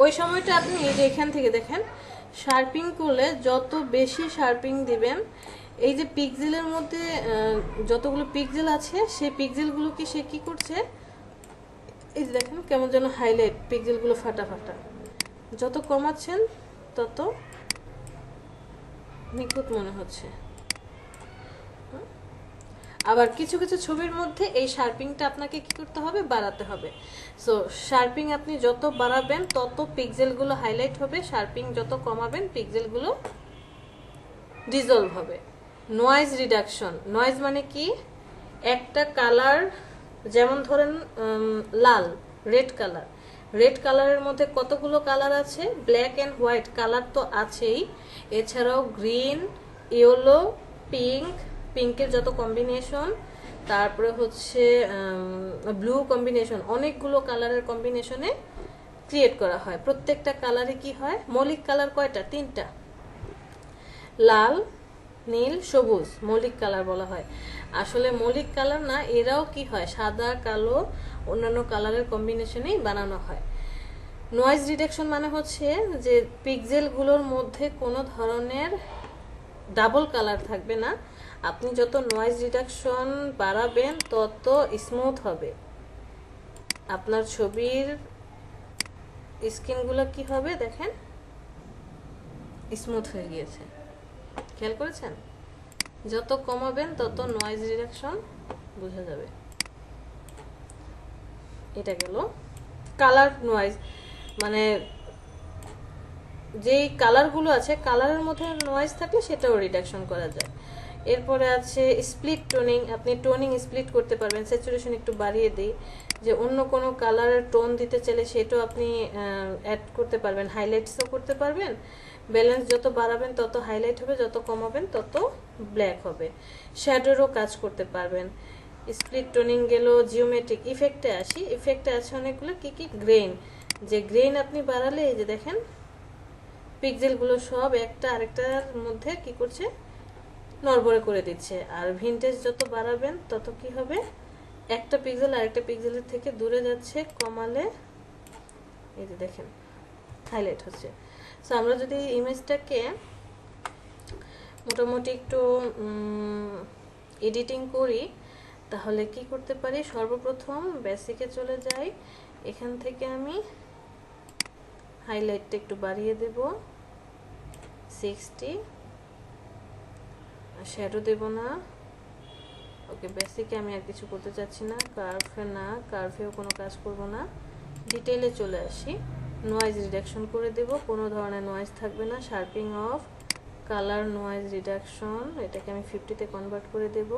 [SPEAKER 1] ওই সময়টা আপনি এই যে এখান থেকে দেখেন শার্পিং করলে যত বেশি শার্পিং দিবেন, এই যে পিক্সেলের মধ্যে যতগুলো পিক্সেল আছে সেই পিক্সেলগুলোকে সে কি করছে, এই যে দেখেন কেমন যেন হাইলাইট, পিক্সেলগুলো ফাটা ফাটা। যত কমাচ্ছেন তত নিখুঁত মনে হচ্ছে। আবার কিছু কিছু ছবির মধ্যে এই শার্পিংটা আপনাকে কি করতে হবে, বাড়াতে হবে। সো শার্পিং আপনি যত বাড়াবেন তত পিক্সেলগুলো হাইলাইট হবে, শার্পিং যত কমাবেন পিক্সেলগুলো ডিজলভ হবে। নয়েজ রিডাকশন, নয়েজ মানে কি, একটা কালার যেমন ধরেন লাল, রেড কালারের মধ্যে কতগুলো কালার আছে, ব্ল্যাক অ্যান্ড হোয়াইট কালার তো আছেই, এছাড়াও গ্রিন, ইয়েলো, পিঙ্কের যত কম্বিনেশন, তারপরে হচ্ছে ব্লু কম্বিনেশন, অনেকগুলো কালারের কম্বিনেশনে ক্রিয়েট করা হয়। প্রত্যেকটা কালারে কি হয়, মৌলিক কালার কয়টা, 3টা, লাল, নীল, সবুজ মৌলিক কালার বলা হয়। আসলে মৌলিক কালার না, এরাও কি হয়, সাদা, কালো, অন্যান্য কালারের কম্বিনেশনেই বানানো হয়। নয়েজ রিডাকশন মানে হচ্ছে যে পিক্সেলগুলোর মধ্যে কোনো ধরনের ডাবল কালার থাকবে না। আপনি যত নয়েজ রিডাকশন বাড়াবেন তত স্মুথ হবে আপনার ছবির স্ক্রিনগুলো, কি হবে দেখেন স্মুথ হয়ে গিয়েছে। খেয়াল করেছেন? যত কমাবেন তত নয়েজ রিডাকশন বোঝা যাবে। এটা গেল কালার নয়েজ, মানে যেই কালারগুলো আছে কালারের মধ্যে নয়েজ থাকলে সেটাও রিডাকশন করা যায়। এরপরে আছে স্প্লিট টোনিং, আপনি টোনিং স্প্লিট করতে পারবেন, স্যাচুরেশন একটু বাড়িয়ে দিই, যে অন্য কোনো কালারের টোন দিতে চাইলে সেটাও আপনি অ্যাড করতে পারবেন, হাইলাইটসও করতে পারবেন। ব্যালেন্স যত বাড়াবেন তত হাইলাইট হবে, যত কমাবেন তত ব্ল্যাক হবে। শ্যাডোরও কাজ করতে পারবেন। স্প্লিট টোনিং গেল। জিওমেট্রিক ইফেক্টে আসি, ইফেক্টে আছে অনেকগুলো, কি কি গ্রেইন, যে গ্রেইন আপনি বাড়ালে এই যে দেখেন পিক্সেলগুলো সব একটা আরেকটার মধ্যে কি করছে, নড়বড়ে করে দিচ্ছে। আর ভিনটেজ যত বাড়াবেন তত কি হবে, একটা পিক্সেল আরেকটা পিক্সেলের থেকে দূরে যাচ্ছে, কমালে এই যে দেখেন হাইলাইট হচ্ছে। সো আমরা যদি ইমেজটাকে মোটামুটি একটু এডিটিং করি তাহলে কি করতে পারি, সর্বপ্রথম বেসিকে চলে যাই, এখান থেকে আমি হাইলাইটটা একটু বাড়িয়ে দেব 60, শ্যাডো দেব না। ওকে, বেসিকে আমি আর কিছু করতে চাচ্ছি না, কার্ভে না, কার্ভেও কোনো কাজ করব না। ডিটেইলে চলে আসি, নয়েজ রিডাকশন করে দেব, কোনো ধরনের নয়েজ থাকবে না। Sharping of, colour noise reduction, এটাকে আমি 50-তে কনভার্ট করে দেব।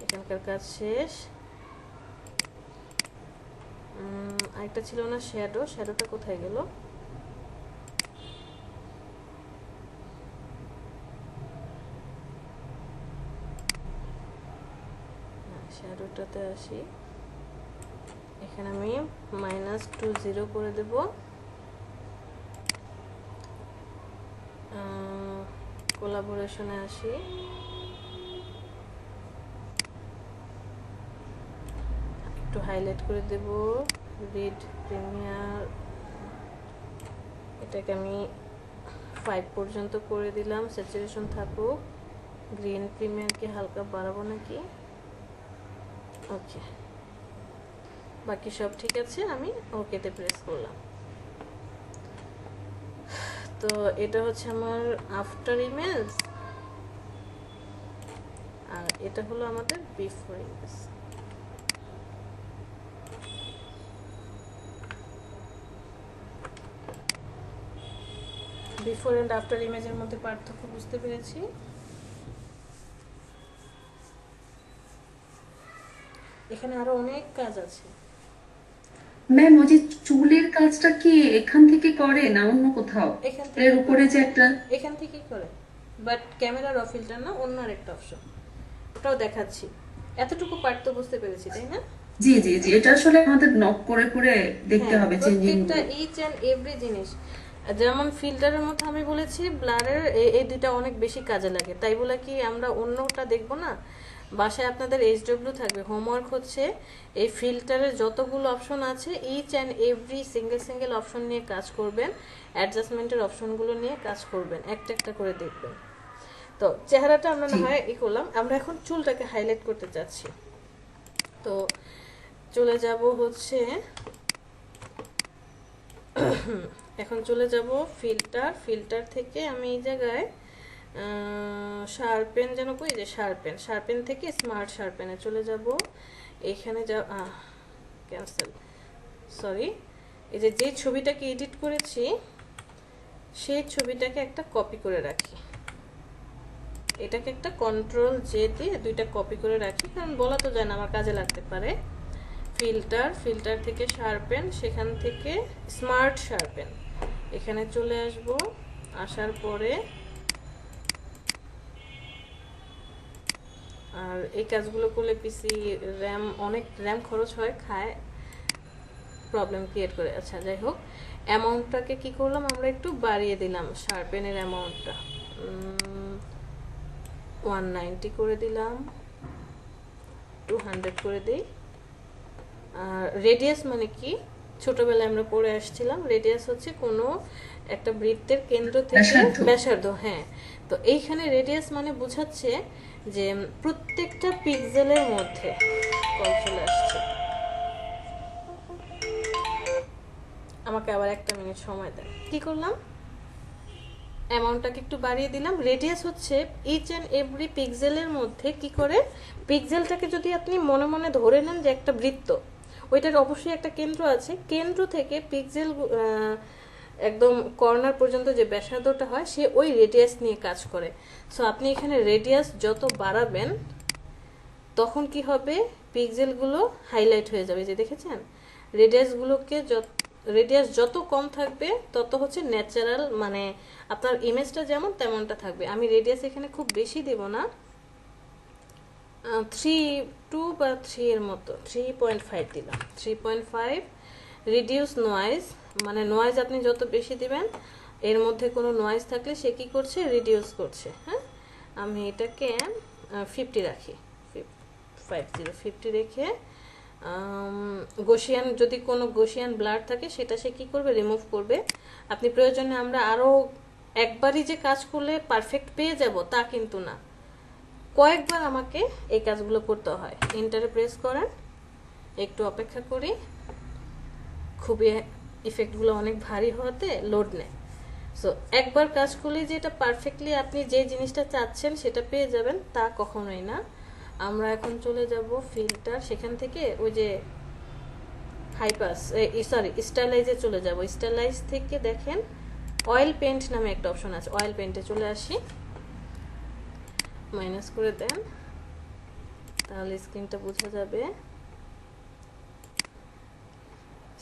[SPEAKER 1] এখানকার কাজ শেষ। আরেকটা ছিল না শ্যাডো, শ্যাডোটা কোথায় গেল? শ্যাডোটাতে আসি, এখানে আমি -20 করে দেব। কোলাবোরেশনে আসি, একটু হাইলাইট করে দেব। রিড প্রিমিয়ার, এটাকে আমি 5 পর্যন্ত করে দিলাম, স্যাচুরেশন থাকুক। গ্রিন প্রিমিয়ারকে হালকা বাড়াবো নাকি? ওকে, বাকি সব ঠিক আছে, আমি ওকেতে প্রেস করলাম। তো এটা হচ্ছে আমার আফটার ইমেজ, আর এটা হলো আমাদের বিফোর ইমেজ। বিফোর এন্ড আফটার ইমেজের মধ্যে পার্থক্য বুঝতে পেরেছি। এখানে আরো অনেক কাজ আছে।
[SPEAKER 2] ম্যাম, ওই যে চুলের কাজটা কি এখান থেকে করে না অন্য কোথাও?
[SPEAKER 1] এখান থেকে
[SPEAKER 2] এর উপরে যে একটা,
[SPEAKER 1] এখান থেকেই করে, বাট ক্যামেরা র ফিল্টার না, অন্য আরেকটা অপশন, ওটাও দেখাচ্ছি। এতটুকু পার্ট তো বুঝতে পেরেছি, তাই না?
[SPEAKER 2] জি জি জি, এটা আসলে আমাদের নক করে করে দেখতে হবে চেঞ্জিং।
[SPEAKER 1] প্রত্যেকটা ইচ এন্ড এভরি জিনিস, যেমন ফিল্টারের মধ্যে আমি বলেছি ব্লারের এই দুইটা অনেক বেশি কাজে লাগে, তাই বলে কি আমরা অন্যটা দেখবো না? বাসায় আপনাদের এইচডব্লিউ থাকবে, হোমওয়ার্ক হচ্ছে এই ফিল্টারের যতগুলো অপশন আছে each and every single option নিয়ে কাজ করবেন, অ্যাডজাস্টমেন্টের অপশনগুলো নিয়ে কাজ করবেন, একটা একটা করে দেখবেন। তো চেহারাটা আমরা না হয় করলাম, আমরা এখন চুলটাকে হাইলাইট করতে চাচ্ছি। তো চলে যাব হচ্ছে, এখন চলে যাব ফিল্টার থেকে আমি এই জায়গায় শার্পেন যেন কই, যে শার্পেন থেকে স্মার্ট শার্পেনে চলে যাব। এখানে যা ক্যান্সেল, সরি, এই যে ছবিটাকে এডিট করেছি সেই ছবিটাকে একটা কপি করে রাখি, এটাকে একটা কন্ট্রোল জে দিয়ে দুইটা কপি করে রাখি, কারণ বলা তো যায় না, আমার কাজে লাগতে পারে। ফিল্টার থেকে শার্পেন, সেখান থেকে স্মার্ট শার্পেন, এখানে চলে আসব। আসার পরে আর এই কাজগুলো করলে পিসি অনেক র্যাম খরচ হয়, খায়, প্রবলেম ক্রিয়েট করে। আচ্ছা, যাই হোক, অ্যামাউন্টটাকে কি করলাম, আমরা একটু বাড়িয়ে দিলাম শার্পেনের অ্যামাউন্টটা, 190 করে দিলাম, 200 করে দিই। আর রেডিয়াস মানে কি, ছোটবেলায় আমরা পড়ে আসছিলাম, রেডিয়াস হচ্ছে কোনো একটা বৃত্তের কেন্দ্র থেকে ব্যাসার্ধ। হ্যাঁ, তো এইখানে রেডিয়াস মানে বোঝাচ্ছে যে প্রত্যেকটা পিক্সেলের মধ্যে, কল চলে আসছে, আমাকে আবার 1 মিনিট সময় দেন। কি করলাম, অ্যামাউন্টটাকে একটু বাড়িয়ে দিলাম। রেডিয়াস হচ্ছে ইচ অ্যান্ড এভরি পিক্সেলের মধ্যে কি করে, পিক্সেলটাকে যদি আপনি মনে মনে ধরে নেন যে একটা বৃত্ত, ওইটার অবশ্যই একটা কেন্দ্র আছে, কেন্দ্র থেকে পিক্সেল একদম কর্নার পর্যন্ত যে ব্যাসার্ধটা হয় সে ওই রেডিয়াস নিয়ে কাজ করে। সো আপনি এখানে রেডিয়াস যত বাড়াবেন তখন কি হবে, পিক্সেলগুলো হাইলাইট হয়ে যাবে। যে দেখেছেন, রেডিয়াস যত কম থাকবে তত হচ্ছে ন্যাচারাল, মানে আপনার ইমেজটা যেমন তেমনটা থাকবে। আমি রেডিয়াস এখানে খুব বেশি দেব না, 3.2 বা 3 এর মতো, 3.5 দিলাম। 3.5 রিডিউস নয়েজ, মানে নয়েজ আপনি যত বেশি দিবেন এর মধ্যে কোনো নয়েজ থাকলে সে কি করছে, রিডিউস করছে। হ্যাঁ, আমি এটাকে 50 রাখি, 50 রেখে গসিয়ান, যদি কোনো গসিয়ান ব্লার থাকে সেটা সে কি করবে, রিমুভ করবে। আপনি প্রয়োজনে আমরা আরও একবারই যে কাজ করলে পারফেক্ট পেয়ে যাব তা কিন্তু না, কয়েকবার আমাকে এই কাজগুলো করতে হয়। এন্টারে প্রেস করেন, একটু অপেক্ষা করি, খুবই ইফেক্টগুলো অনেক ভারী হওয়াতে লোড নেয়। সো একবার কাজ করলে যে এটা পারফেক্টলি আপনি যে জিনিসটা চাচ্ছেন সেটা পেয়ে যাবেন তা কখনোই না। আমরা এখন চলে যাব ফিল্টার, সেখান থেকে ওই যে হাইপাস, স্টাইলাইজে চলে যাব। স্টাইলাইজ থেকে দেখেন অয়েল পেন্ট নামে একটা অপশন আছে, অয়েল পেন্টে চলে আসি, মাইনাস করে দেন, তাহলে স্ক্রিনটা বোঝা যাবে।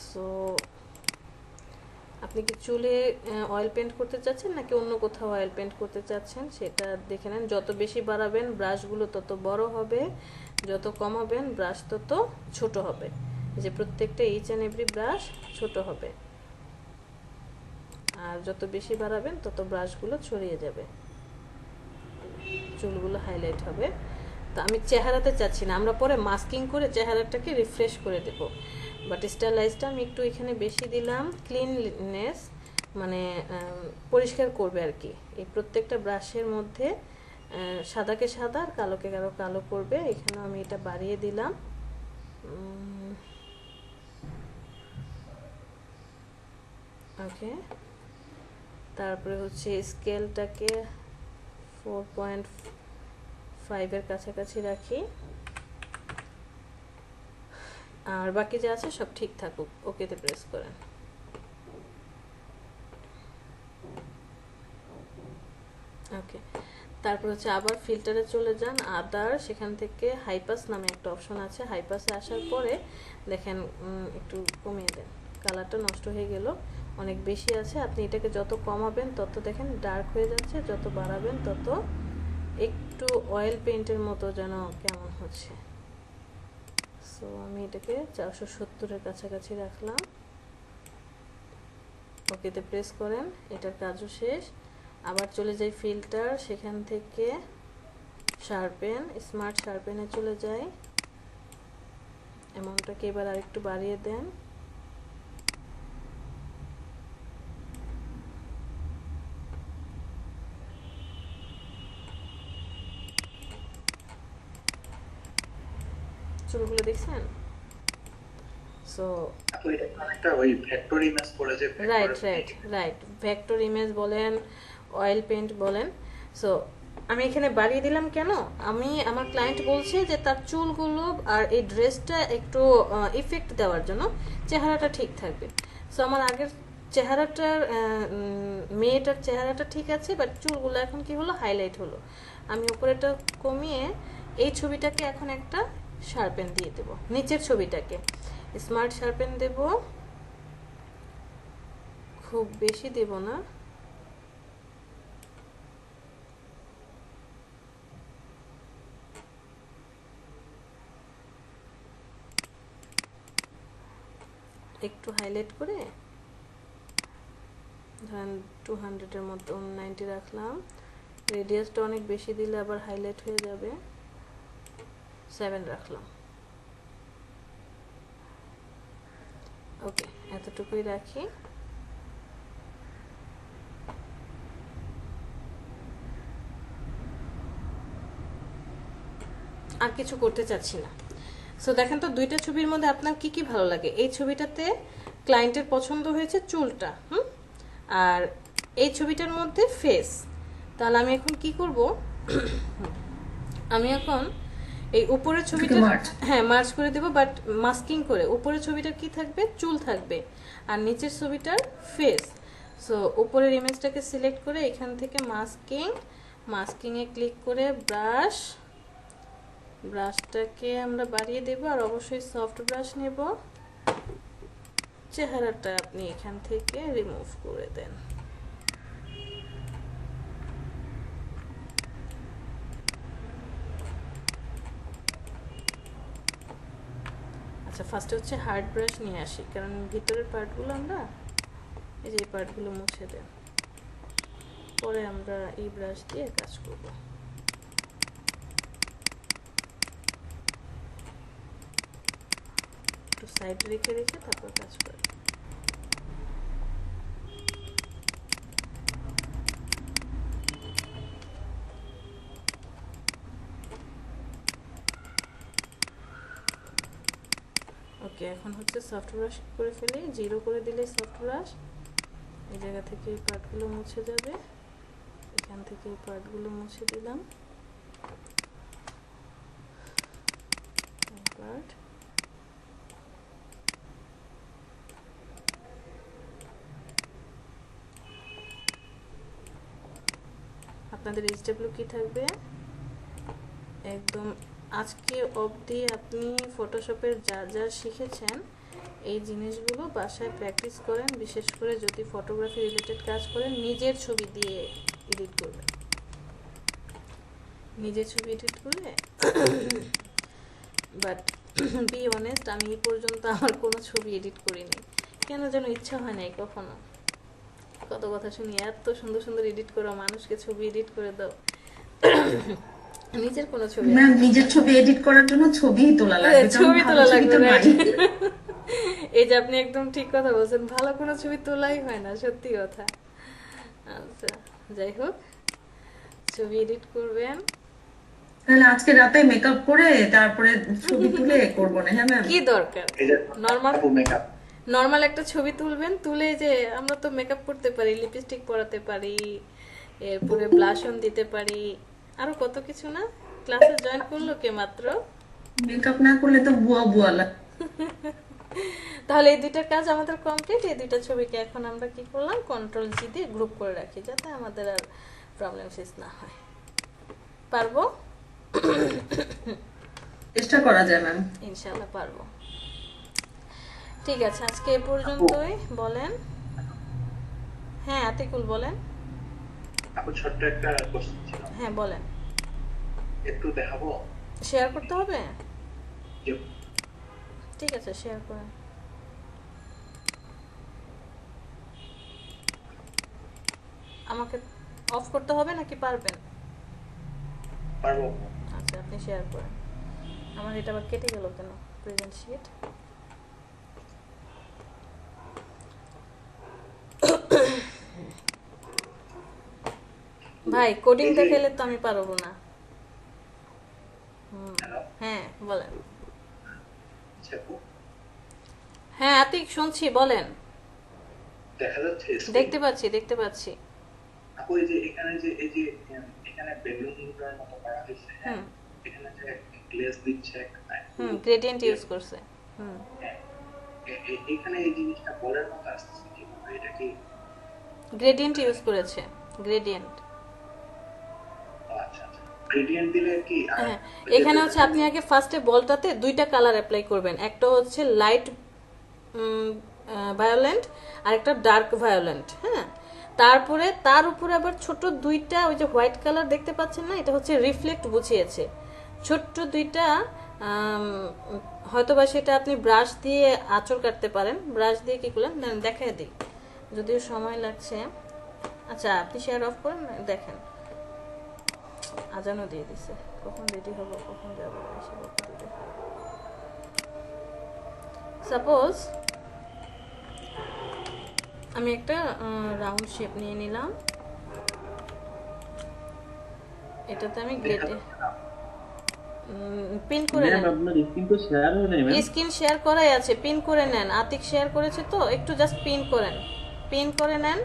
[SPEAKER 1] সো আপনি কি চুলে অয়েল পেন্ট করতে চাচ্ছেন নাকি অন্য কোথাও অয়েল পেন্ট করতে চাচ্ছেন সেটা দেখে নেন। যত বেশি বাড়াবেন ব্রাশগুলো তত বড় হবে, যত কমাবেন ব্রাশ তত ছোট হবে। যে প্রত্যেকটা ইচ অ্যান্ড এভরি ব্রাশ ছোট হবে, আর যত বেশি বাড়াবেন তত ব্রাশগুলো ছড়িয়ে যাবে, চুলগুলো হাইলাইট হবে। তো আমি চেহারাতে চাচ্ছি না, আমরা পরে মাস্কিং করে চেহারাটাকে রিফ্রেশ করে দেব। বাট স্টাইলাইজটা আমি একটু এখানে বেশি দিলাম, ক্লিননেস মানে পরিষ্কার করবে আর কি। এই প্রত্যেকটা ব্রাশের মধ্যে সাদাকে সাদা আর কালোকে কালো করবে। এখানে আমি এটা বাড়িয়ে দিলাম, ওকে। তারপরে হচ্ছে স্কেলটাকে 4.5 এর কাছাকাছি রাখি, আর বাকি যা আছে সব ঠিক থাকুক। ওকেতে প্রেস করেন। ওকে, তারপর হচ্ছে আবার ফিল্টারে চলে যান, আদার, সেখান থেকে হাইপাস নামে একটা অপশন আছে। হাইপাসে আসার পরে দেখেন একটু কমিয়ে দেন, কালারটা নষ্ট হয়ে গেল, অনেক বেশি আছে। আপনি এটাকে যত কমাবেন তত দেখেন ডার্ক হয়ে যাচ্ছে, যত বাড়াবেন তত একটু অয়েল পেইন্টের মতো যেন কেমন হচ্ছে। সো আমি এটাকে 470 এর কাছাকাছি রাখলাম, ওকেতে প্রেস করেন। এটার কাজও শেষ। আবার চলে যাই ফিল্টার, সেখান থেকে শার্পেন, স্মার্ট শার্পেনে চলে যাই। অ্যামাউন্টটাকে এবার আরেকটু বাড়িয়ে দেন, চুলগুলো দেখছেন। সো
[SPEAKER 5] একটা ওই ভেক্টর ইমেজ পড়ে যে
[SPEAKER 1] রাইট ভেক্টর ইমেজ বলেন, অয়েল পেইন্ট বলেন। সো আমি এখানে বাড়িয়ে দিলাম কেন, আমি আমার ক্লায়েন্ট বলছে যে তার চুলগুলো আর এই ড্রেসটা একটু ইফেক্ট দেওয়ার জন্য চেহারাটা ঠিক থাকবে। সো আমার আগের চেহারাটার মেয়েটার চেহারাটা ঠিক আছে, বাট চুলগুলো এখন কি হলো, হাইলাইট হলো। আমি উপরেটা কমিয়ে এই ছবিটাকে এখন একটা শার্পেন দিয়ে দেব, নিচের ছবিটাকে স্মার্ট শার্পেন দেব, খুব বেশি দেব না, একটু হাইলাইট করে ধরেন 200 এর মতো 90 রাখলাম। রেডিয়াসটা অনেক বেশি দিলে আবার হাইলাইট হয়ে যাবে, 7 রাখলাম। ওকে, এতটুকুই রাখি। আর কিছু করতে চাচ্ছি না। সো দেখেন তো দুইটা ছবির মধ্যে আপনার কি কি ভালো লাগে। এই ছবিটাতে ক্লায়েন্টের পছন্দ হয়েছে চুলটা, আর এই ছবিটার মধ্যে ফেস। তাহলে আমি এখন কি করব, আমি এখন এই উপরের ছবিটা হ্যাঁ মার্জ করে দেব, বাট মাস্কিং করে। উপরের ছবিটার কি থাকবে, চুল থাকবে, আর নিচের ছবিটার ফেস। সো উপরের ইমেজটাকে সিলেক্ট করে এখান থেকে মাস্কিংয়ে ক্লিক করে ব্রাশটাকে আমরা বাড়িয়ে দেব, আর অবশ্যই সফট ব্রাশ নেব। চেহারাটা আপনি এখান থেকে রিমুভ করে দেন। আচ্ছা, ফার্স্টে হচ্ছে হার্ড ব্রাশ নিয়ে আসি, কারণ ভিতরের পার্টগুলো আমরা এই যে পার্টগুলো মুছে দেন, পরে আমরা এই ব্রাশ দিয়ে কাজ করব। একটু সাইড রেখে তারপর কাজ করি। ওকে, এখন হচ্ছে সফট ব্রাশ করে ফেলি, 0 করে দিলে সফট ব্রাশ এই জায়গা থেকে এই পার্টগুলো মুছে যাবে। এখান থেকে এই পার্টগুলো মুছে দিলাম। পার্ট আপনাদের এইচডব্লিউ কি থাকবে একদম আজকে অবধি আপনি ফটোশপের যা শিখেছেন এই জিনিসগুলো বাসায় প্র্যাকটিস করেন। বিশেষ করে যদি ফটোগ্রাফি রিলেটেড কাজ করেন, নিজের ছবি দিয়ে এডিট করবেন। নিজের ছবি এডিট করলে বাট বি অনেস্ট, আমি এই পর্যন্ত আমার কোনো ছবি এডিট করিনি, কেন যেন ইচ্ছা হয় নাই কখনো। কত কথা শুনি, এত সুন্দর সুন্দর এডিট করো, মানুষকে ছবি এডিট করে দাও, নিজের কোনো ছবি
[SPEAKER 2] ম্যাম নিজের ছবি এডিট করার জন্য ছবি তোলা লাগবে,
[SPEAKER 1] ছবি তোলা লাগবে।
[SPEAKER 2] right?
[SPEAKER 1] এই যে আপনি একদম ঠিক কথা বলছেন, ভালো কোনো ছবি তোলাই হয় না, সত্যি কথা। আচ্ছা, যাই হোক, ছবি এডিট করবেন।
[SPEAKER 2] তাহলে আজকে রাতে মেকআপ করে তারপরে ছবি তুলে করবো না? হ্যাঁ ম্যাম,
[SPEAKER 1] কি দরকার,
[SPEAKER 5] এই যে
[SPEAKER 1] নরমাল
[SPEAKER 5] মেকআপ
[SPEAKER 1] নরমাল একটা ছবি তুলবেন, তুলে যে আমরা তো মেকআপ করতে পারি, লিপস্টিক পরাতে পারি, এরপরে ব্লাশ অন দিতে পারি, আরো কত কিছু না। ক্লাসে জয়েন করলো কে মাত্র,
[SPEAKER 2] মেকআপ না করলে তো বুয়া বুয়া লাগে।
[SPEAKER 1] তাহলে এই দুইটা কাজ আমাদের কমপ্লিট। এই দুইটা ছবিকে এখন আমরা কি করলাম, Ctrl+G দিয়ে গ্রুপ করে রাখি, যাতে আমাদের আর প্রবলেম ফেস না হয়। পারবো?
[SPEAKER 2] চেষ্টা করা যায় ম্যাম।
[SPEAKER 1] ইনশাআল্লাহ পারবো। ঠিক আছে, আজকে এ পর্যন্তই। বলেন। হ্যাঁ আতিকুল বলেন।
[SPEAKER 5] আপু ছোট্ট একটা কোশ্চেন ছিল,
[SPEAKER 1] হ্যাঁ বলেন।
[SPEAKER 5] একটু দেখাবো?
[SPEAKER 1] শেয়ার করতে হবে?
[SPEAKER 5] যে
[SPEAKER 1] ঠিক আছে, শেয়ার করেন। আমাকে অফ করতে হবে নাকি পারবেন?
[SPEAKER 5] পারবো।
[SPEAKER 1] আচ্ছা, আপনি শেয়ার করেন। আমার এটা আবার কেটে গেল কেন? Present sheet. ভাই কোডিং দেখাইলে তো আমি পারবো না। হ্যাঁ বলেন।
[SPEAKER 5] আচ্ছা আপু,
[SPEAKER 1] হ্যাঁ আতিক শুনছি, বলেন।
[SPEAKER 5] দেখা যাচ্ছে screen?
[SPEAKER 1] দেখতে পাচ্ছি।
[SPEAKER 5] আপু এই যে এখানে যে এই যে এখানে বেলুনটার মতো করা হয়েছে, হ্যাঁ, এখানে যে গ্লেজ দিচ্ছে
[SPEAKER 1] গ্রেডিয়েন্ট ইউজ করছে।
[SPEAKER 5] এখানে এই জিনিসটা বলের মতো আসছে, কিভাবে এটা কি
[SPEAKER 1] গ্রেডিয়েন্ট ইউজ করেছে, গ্রেডিয়েন্ট।
[SPEAKER 5] আচ্ছা আচ্ছা, গ্রেডিয়েন্ট দিলে কি
[SPEAKER 1] হ্যাঁ, এখানে হচ্ছে আপনি আগে ফার্স্টে বলটাতে দুইটা কালার অ্যাপ্লাই করবেন, একটা হচ্ছে লাইট ভায়োলেন্ট আর একটা ডার্ক ভায়োলেন্ট। হ্যাঁ, তারপরে তার উপরে আবার ছোট দুইটা ওই যে হোয়াইট কালার দেখতে পাচ্ছেন না, এটা হচ্ছে রিফ্লেক্ট বুঝিয়েছে, ছোট্ট দুইটা। হয়তোবা সেটা আপনি ব্রাশ দিয়ে আঁচড় কাটতে পারেন। ব্রাশ দিয়ে কি করলেন দেখাই দিই, যদিও সময় লাগছে। আচ্ছা আপনি শেয়ার অফ করেন, দেখেন আজানও দিয়ে দিছে, কখন রেডি হবো কখন যাবো এসে বলতে দিবে। সাপোজ আমি একটা রাউন্ড শেপ নিয়ে নিলাম, এটাতে আমি গ্রেডে পিন করে নেন।
[SPEAKER 7] আপনার স্ক্রিন তো শেয়ার হয়ে নাই ম্যাম।
[SPEAKER 1] স্ক্রিন শেয়ার করাই আছে, পিন করে নেন। আতিক শেয়ার করেছে তো, একটু জাস্ট পিন করেন, পিন করে নেন।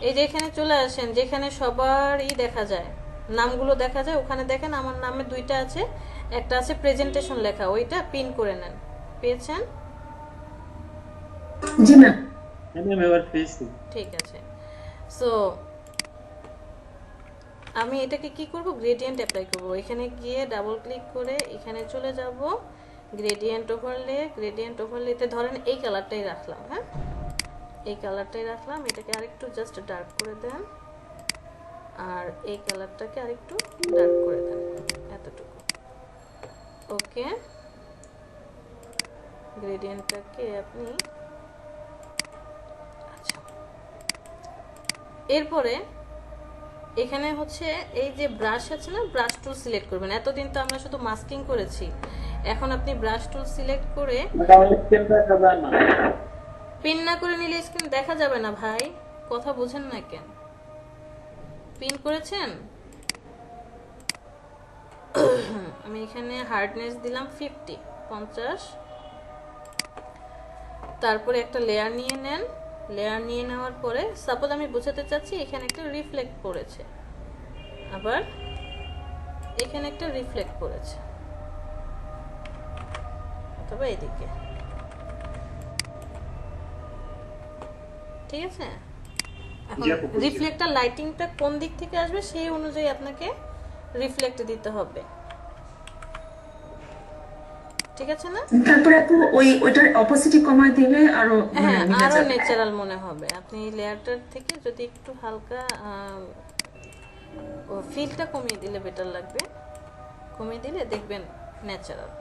[SPEAKER 1] এই যে এখানে চলে আসেন, যেখানে সবারই দেখা যায়, নামগুলো দেখা যায়, ওখানে দেখেন আমার নামে দুইটা আছে, একটা আছে প্রেজেন্টেশন লেখা, ওইটা পিন করে নেন। পেয়েছেন?
[SPEAKER 2] জি ম্যাম।
[SPEAKER 7] ম্যাম এবার পেয়েছি।
[SPEAKER 1] ঠিক আছে। সো আমি এটাকে কি করব, গ্রেডিয়েন্ট অ্যাপ্লাই করব। এখানে গিয়ে ডাবল ক্লিক করে এখানে চলে যাব, গ্রেডিয়েন্ট ওভারলেতে ধরেন এই কালারটাই রাখলাম। হ্যাঁ, এই কালারটাই রাখলাম। এটাকে আরেকটু জাস্ট ডার্ক করে দেন, আর এই কালারটাকে আরেকটু ডার্ক করে দেন, এতটুকু। ওকে, গ্রেডিয়েন্টটাকে আপনি, আচ্ছা, এরপরে এখানে হচ্ছে এই যে ব্রাশ আছে না, ব্রাশ টুল সিলেক্ট করবেন। এতদিন তো আমরা শুধু মাস্কিং করেছি, এখন আপনি ব্রাশ টুল সিলেক্ট করে, পিন না করে নিলে স্ক্রিন দেখা যাবে না ভাই, কথা বুঝেন না কেন? পিন করেছেন? আমি এখানে হার্ডনেস দিলাম 50। তারপরে একটা লেয়ার নিয়ে নেন। লেয়ার নিয়ে নেওয়ার পরে সাপোজ আমি বোঝাতে চাচ্ছি এখানে একটা রিফ্লেক্ট পড়েছে, আবার এখানে একটা রিফ্লেক্ট পড়েছে, অথবা এদিকে। ঠিক আছে, এখন রিফ্লেক্টর লাইটিংটা কোন দিক থেকে আসবে সেই অনুযায়ী আপনাকে রিফ্লেক্ট দিতে হবে। ঠিক আছে না?
[SPEAKER 2] তারপরে আপু ওইটার অপোজিটি কমায় দিলে আরো
[SPEAKER 1] হ্যাঁ,
[SPEAKER 2] মিলে
[SPEAKER 1] আরো
[SPEAKER 2] যাবে।
[SPEAKER 1] ন্যাচারাল মনে হবে। আপনি লেয়ারটার থেকে যদি একটু হালকা ফিলটা কমিয়ে দিলে বেটার লাগবে, কমিয়ে দিলে দেখবেন ন্যাচারাল।